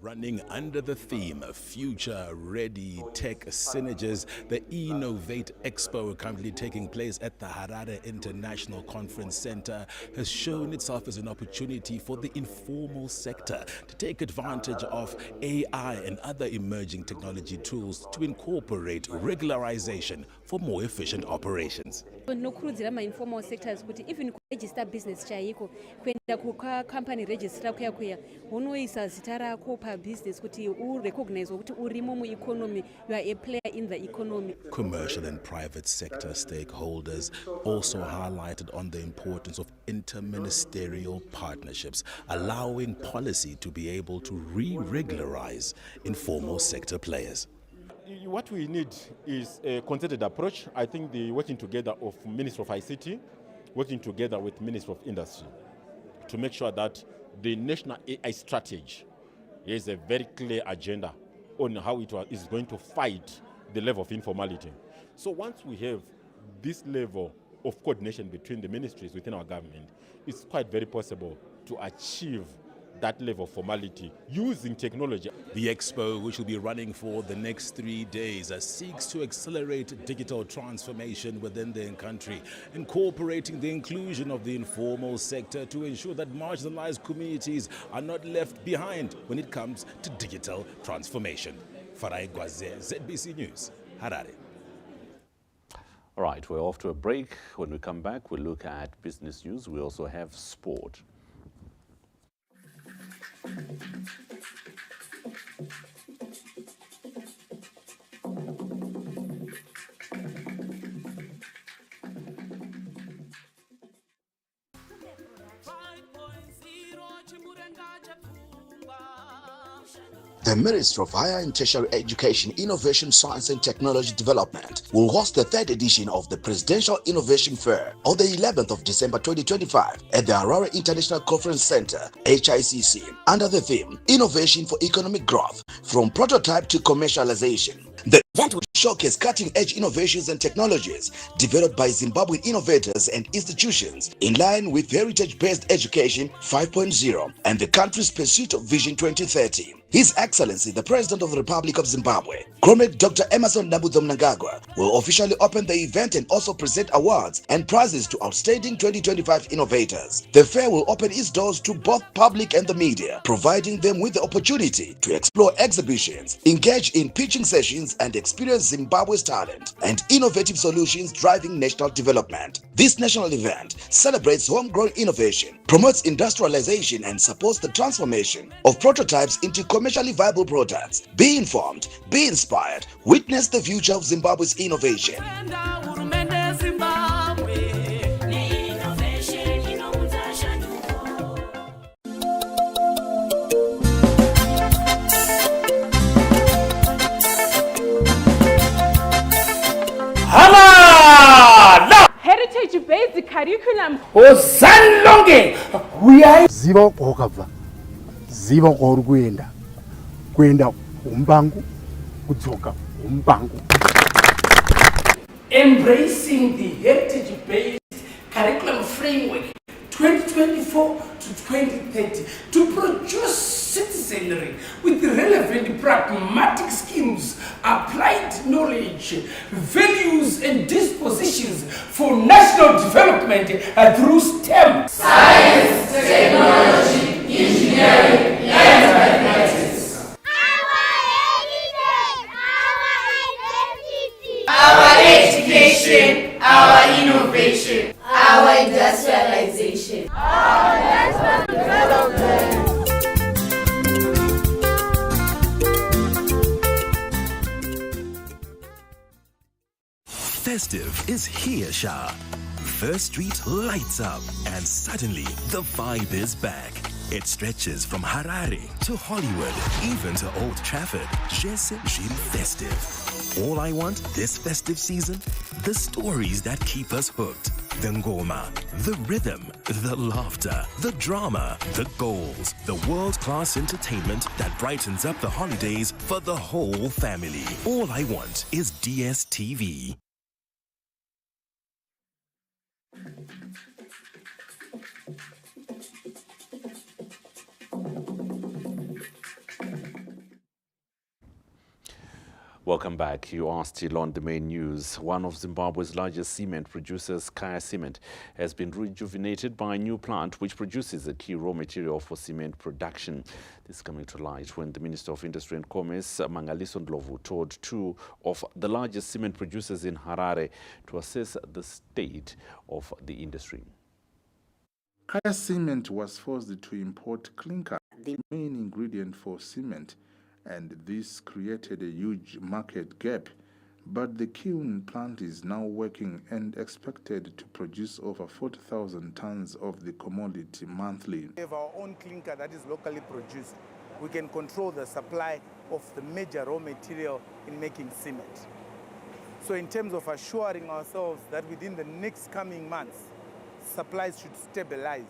Running under the theme of Future Ready Tech Synergies, the Innovate Expo, currently taking place at the Harare International Conference Center, has shown itself as an opportunity for the informal sector to take advantage of AI and other emerging technology tools to incorporate regularization for more efficient operations. Nokurudzira ma-informal sectors kuti even register business chaiko kuenda kuka company register kuya unoisa zita rako pa business kuti urecognize kuti urimo mu economy, you are a player in the economy. Commercial and private sector stakeholders also highlighted on the importance of interministerial partnerships, allowing policy to be able to re-regularize informal sector players. What we need is a concerted approach. I think the working together of Ministry of ICT, working together with Ministry of Industry to make sure that the national AI strategy is a very clear agenda on how it is going to fight the level of informality. So once we have this level of coordination between the ministries within our government, it's quite very possible to achieve that level of formality using technology. The expo, which will be running for the next 3 days, seeks to accelerate digital transformation within the country, incorporating the inclusion of the informal sector to ensure that marginalized communities are not left behind when it comes to digital transformation. Farai Gwaze, ZBC News, Harare. All right, we're off to a break. When we come back, we'll look at business news. We also have sport. The Ministry of Higher and Tertiary Education, Innovation, Science and Technology Development will host the 3rd edition of the Presidential Innovation Fair on the 11th of December 2025 at the Harare International Conference Center, HICC, under the theme Innovation for Economic Growth, from Prototype to Commercialization. The event will showcase cutting-edge innovations and technologies developed by Zimbabwean innovators and institutions in line with Heritage-Based Education 5.0 and the country's pursuit of Vision 2030. His Excellency, the President of the Republic of Zimbabwe, Comrade Dr. Emmerson Dambudzo Mnangagwa, will officially open the event and also present awards and prizes to outstanding 2025 innovators. The fair will open its doors to both public and the media, providing them with the opportunity to explore exhibitions, engage in pitching sessions, and experience Zimbabwe's talent and innovative solutions driving national development. This national event celebrates homegrown innovation, promotes industrialization, and supports the transformation of prototypes into commercially viable products. Be informed, be inspired, witness the future of Zimbabwe's innovation. Heritage-based curriculum. Ozanlonge uya ziva kwakabva, ziva kwauri kuenda, kuenda umbangu, kudzoka umbangu. Embracing the heritage-based curriculum framework 2024 to 2030 to produce citizenry with relevant pragmatic skills, applied knowledge, values and dispositions for national development through STEM. Science, technology, engineering and mathematics. Our education, our innovation, our industrialization, our national development. Festive is here, Shah. First Street lights up, and suddenly the vibe is back. It stretches from Harare to Hollywood, even to Old Trafford. Jesse Gilles Festive. All I want this festive season? The stories that keep us hooked. The ngoma, the rhythm, the laughter, the drama, the goals, the world-class entertainment that brightens up the holidays for the whole family. All I want is DSTV. Welcome back. You are still on the main news. One of Zimbabwe's largest cement producers, Kaya Cement, has been rejuvenated by a new plant which produces a key raw material for cement production. This is coming to light when the Minister of Industry and Commerce, Mangaliso Ndlovu, toured two of the largest cement producers in Harare to assess the state of the industry. Kaya Cement was forced to import clinker, the main ingredient for cement, and this created a huge market gap. But the kiln plant is now working and expected to produce over 40,000 tons of the commodity monthly. We have our own clinker that is locally produced. We can control the supply of the major raw material in making cement. So in terms of assuring ourselves that within the next coming months, supplies should stabilize,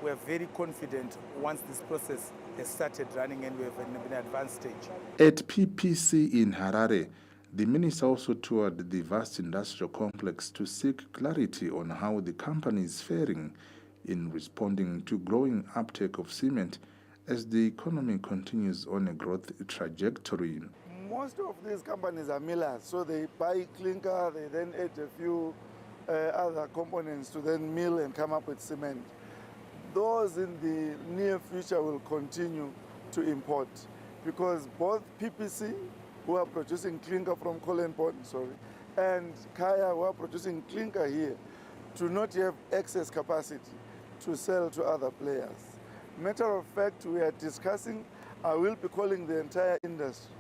we are very confident once this process has started running and we have an advanced stage. At PPC in Harare, the minister also toured the vast industrial complex to seek clarity on how the company is faring in responding to growing uptake of cement as the economy continues on a growth trajectory. Most of these companies are millers, so they buy clinker, they then add a few other components to then mill and come up with cement. Those in the near future will continue to import because both PPC, who are producing clinker from Colin Pond, and Kaya, who are producing clinker here, do not have excess capacity to sell to other players. Matter of fact, we are discussing, I will be calling the entire industry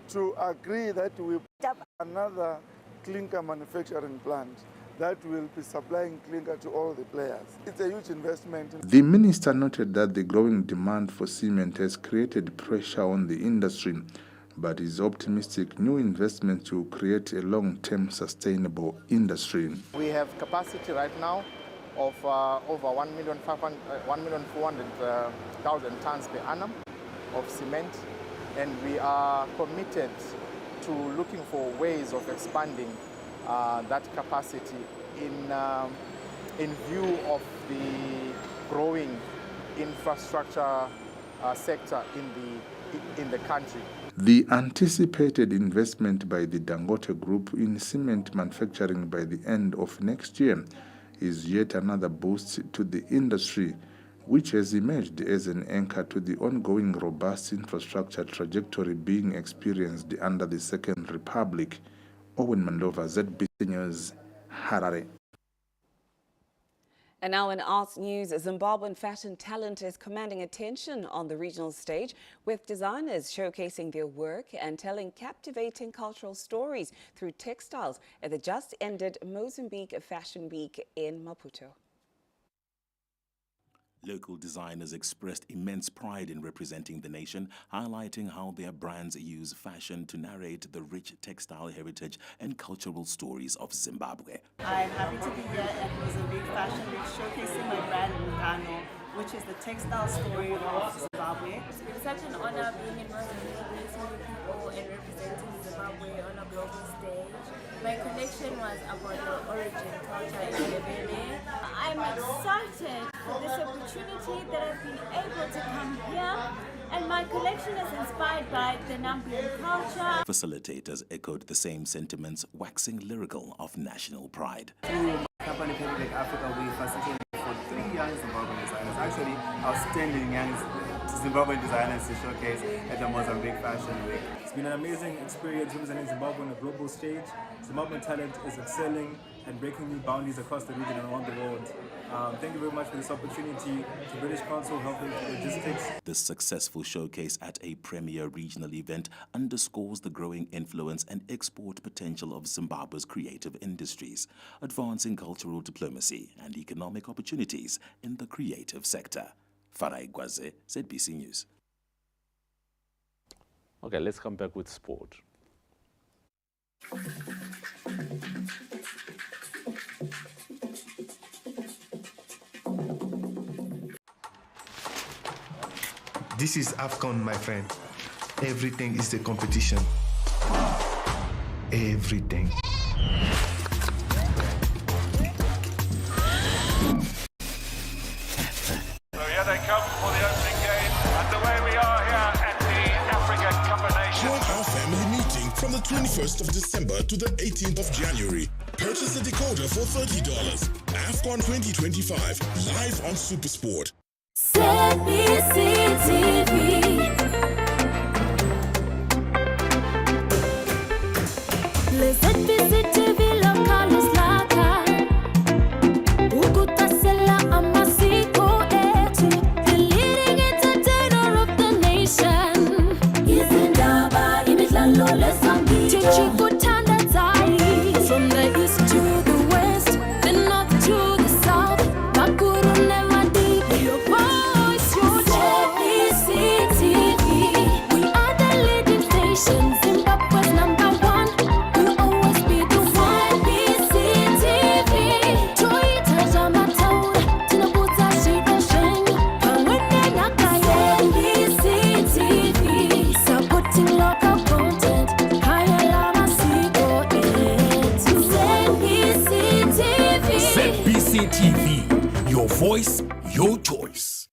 to agree that we put up another clinker manufacturing plant that will be supplying clinker to all the players. It's a huge investment. The minister noted that the growing demand for cement has created pressure on the industry, but is optimistic new investments will create a long-term sustainable industry. We have capacity right now of over 1,400,000 tons per annum of cement, and we are committed to looking for ways of expanding that capacity in view of the growing infrastructure sector in the country. The anticipated investment by the Dangote Group in cement manufacturing by the end of next year is yet another boost to the industry, which has emerged as an anchor to the ongoing robust infrastructure trajectory being experienced under the Second Republic. Owen Mandova, ZBC News, Harare. And now in arts news, Zimbabwean fashion talent is commanding attention on the regional stage, with designers showcasing their work and telling captivating cultural stories through textiles at the just-ended Mozambique Fashion Week in Maputo. Local designers expressed immense pride in representing the nation, highlighting how their brands use fashion to narrate the rich textile heritage and cultural stories of Zimbabwe. I'm happy to be here at Mozambique Fashion Week showcasing my brand Mugano, which is the textile story of Zimbabwe. It's been such an honor being in Mozambique, meeting new people and representing Zimbabwe on a global stage. My collection was about the origin culture in Ndebele. I'm excited for this opportunity that I've been able to come here, and my collection is inspired by the Nambian culture. Facilitators echoed the same sentiments, waxing lyrical of national pride. Through my company, Payback Africa, we facilitated for 3 young Zimbabwean designers, actually outstanding young Zimbabwean designers to showcase at the Mozambique Fashion Week. It's been an amazing experience representing Zimbabwe on a global stage. Zimbabwean talent is excelling and breaking new boundaries across the region and around the world. Thank you very much for this opportunity to British Council helping logistics. This successful showcase at a premier regional event underscores the growing influence and export potential of Zimbabwe's creative industries, advancing cultural diplomacy and economic opportunities in the creative sector. Farai Gwaze, ZBC News. Okay, let's come back with sport. This is AFCON, my friend. Everything is the competition. Everything. So here they come for the opening game, and away we are here at the African Cup of Nations. Join our family meeting from the 21st of December to the 18th of January. Purchase a decoder for $30. AFCON 2025, live on SuperSport. From the east to the west, the north to the south, Makuru never did your voice, your ZBCTV. We are the leading station, Zimbabwe's #1. We'll always be the one. ZBCTV. Toita Jamataura, Tinabuta Shida Sheng, Pangwene Nakaya. ZBCTV, supporting local content. ZBC TV, your voice, your choice.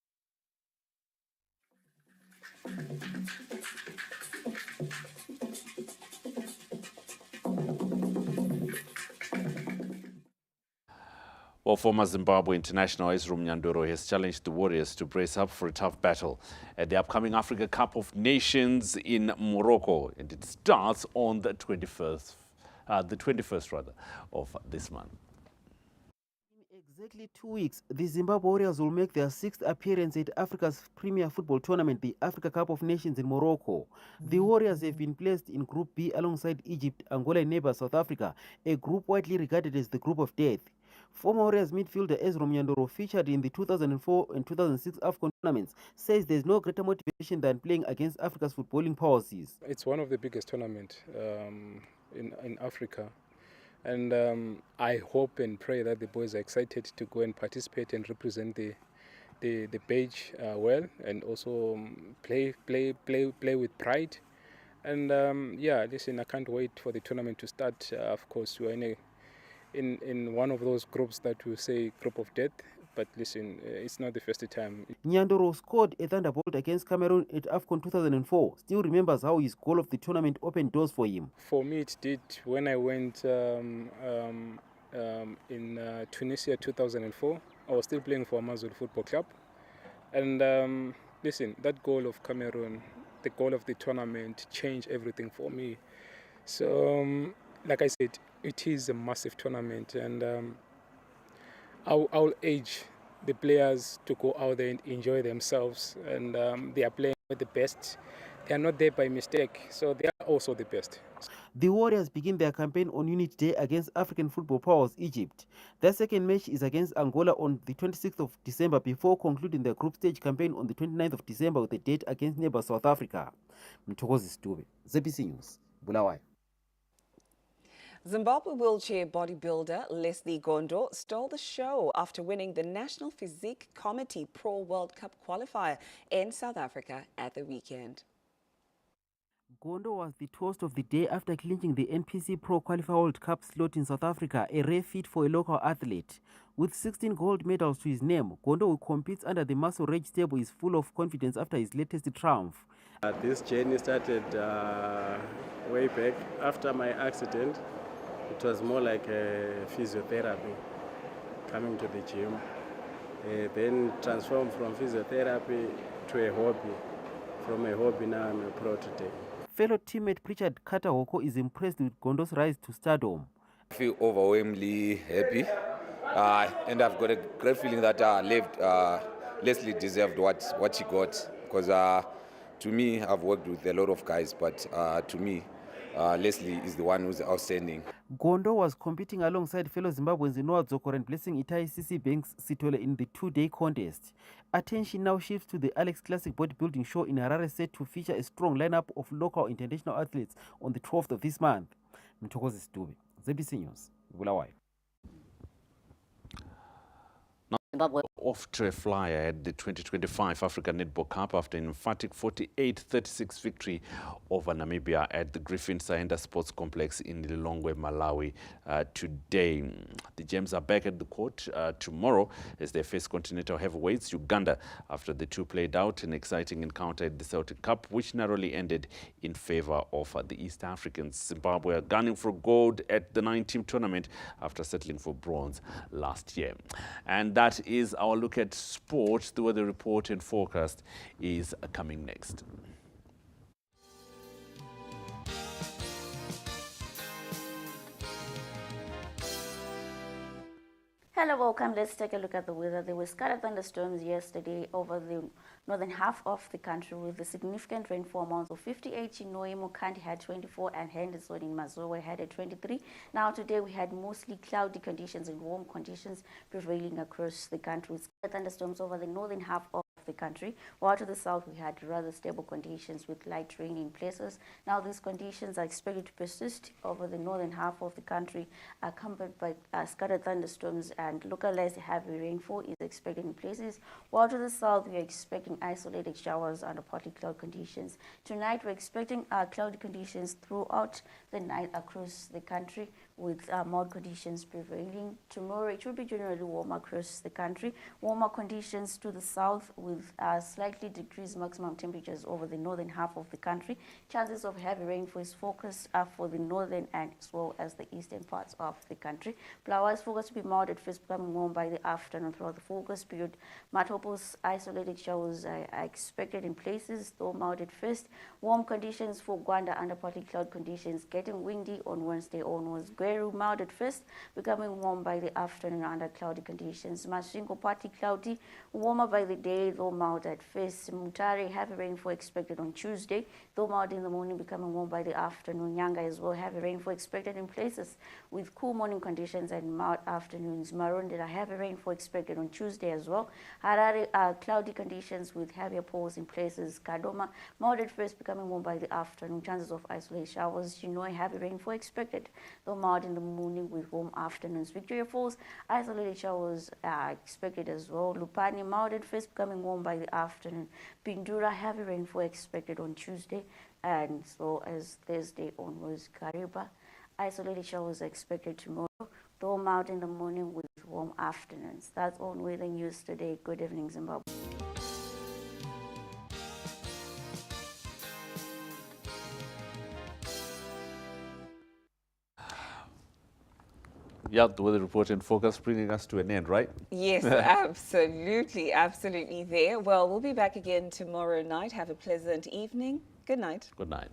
Well, former Zimbabwe international Ezrom Nyandoro has challenged the Warriors to brace up for a tough battle at the upcoming Africa Cup of Nations in Morocco, and it starts on the 21st of this month. Exactly 2 weeks, the Zimbabwe Warriors will make their 6th appearance at Africa's premier football tournament, the Africa Cup of Nations in Morocco. The Warriors have been placed in Group B alongside Egypt, Angola and neighbor South Africa, a group widely regarded as the group of death. Former Warriors midfielder Ezrom Nyandoro, featured in the 2004 and 2006 AFCON tournaments, says there's no greater motivation than playing against Africa's footballing powers. It's one of the biggest tournaments in Africa. And I hope and pray that the boys are excited to go and participate and represent the page well, and also play with pride. And yeah, listen, I can't wait for the tournament to start. Of course, we're in one of those groups that we say group of death. But listen, it's not the first time. Nyandoro scored a thunderbolt against Cameroon at AFCON 2004. Still remembers how his goal of the tournament opened doors for him. For me, it did. When I went in Tunisia 2004, I was still playing for Amazul Football Club. And listen, that goal of Cameroon, the goal of the tournament, changed everything for me. So, like I said, it is a massive tournament, and I'll urge the players to go out there and enjoy themselves, and they are playing with the best. They are not there by mistake, so they are also the best. The Warriors begin their campaign on Unity Day against African football powers Egypt. Their second match is against Angola on the 26th of December before concluding their group stage campaign on the 29th of December with a date against neighbor South Africa. Mthokozi Stube, ZBC News, Bulawayo. Zimbabwe wheelchair bodybuilder Leslie Gondo stole the show after winning the National Physique Committee Pro World Cup qualifier in South Africa at the weekend. Gondo was the toast of the day after clinching the NPC Pro Qualifier World Cup slot in South Africa, a rare feat for a local athlete. With 16 gold medals to his name, Gondo, who competes under the Muscle Rage stable, is full of confidence after his latest triumph. This journey started way back after my accident. It was more like a physiotherapy, coming to the gym, then transformed from physiotherapy to a hobby. From a hobby, now I'm a pro today. Fellow teammate Pritchard Katahoko is impressed with Gondo's rise to stardom. I feel overwhelmingly happy, and I've got a great feeling that Leslie deserved what she got, because to me, I've worked with a lot of guys, but to me, Leslie is the one who's outstanding. Gondo was competing alongside fellow Zimbabweans Noah Dzokoro and Blessing Itai CC Banks Sitole in the two-day contest. Attention now shifts to the Alex Classic bodybuilding show in Harare, set to feature a strong lineup of local international athletes on the 12th of this month. Mthokozi Stube, ZBC News, Bulawayo. off to a flyer at the 2025 Africa Netball Cup after an emphatic 48-36 victory over Namibia at the Griffin Saenda Sports Complex in Lilongwe, Malawi today. The Gems are back at the court tomorrow as they face continental heavyweights Uganda after the two played out an exciting encounter at the Celtic Cup, which narrowly ended in favor of the East Africans. Zimbabwe are gunning for gold at the 9-team tournament after settling for bronze last year. And that is our look at sports. The weather report and forecast is coming next. Hello, welcome. Let's take a look at the weather. There were scattered thunderstorms yesterday over the northern half of the country with the significant rainfall amounts of 58 in Noimo. Kanti had 24 and Henderson in Mazowe had 23. Now today we had mostly cloudy conditions and warm conditions prevailing across the country with scattered thunderstorms over the northern half of the country, while to the south we had rather stable conditions with light rain in places. Now these conditions are expected to persist over the northern half of the country, accompanied by scattered thunderstorms, and localized heavy rainfall is expected in places, while to the south we are expecting isolated showers under partly cloud conditions. Tonight we're expecting cloudy conditions throughout the night across the country with mild conditions prevailing. Tomorrow it will be generally warm across the country, warmer conditions to the south with slightly decreased maximum temperatures over the northern half of the country. Chances of heavy rainfall is focused for the northern and as well as the eastern parts of the country. Flowers focused to be mild at first, becoming warm by the afternoon. Throughout the focus period, Matopos isolated showers are expected in places, though mild at first. Warm conditions for Gwanda under partly cloud conditions, getting windy on Wednesday onwards. Gweru mild at first, becoming warm by the afternoon under cloudy conditions. Masvingo partly cloudy, warmer by the day, though mild at first. Mutare heavy rainfall expected on Tuesday, though mild in the morning, becoming warm by the afternoon. Nyanga as well heavy rainfall expected in places with cool morning conditions and mild afternoons. Marondera heavy rainfall expected on Tuesday as well. Harare cloudy conditions with heavier pours in places. Kadoma mild at first, becoming warm by the afternoon. Chances of isolated showers. Chinhoyi heavy rainfall expected, though mild in the morning with warm afternoons. Victoria Falls isolated showers are expected as well. Lupani mild at first, becoming warm by the afternoon. Pindura heavy rainfall expected on Tuesday and so as Thursday onwards. Kariba isolated showers are expected tomorrow, though mild in the morning with warm afternoons. That's all weather news today. Good evening, Zimbabwe. Yeah, the weather report and forecast bringing us to an end, right? Yes, absolutely, absolutely there. Well, we'll be back again tomorrow night. Have a pleasant evening. Good night. Good night.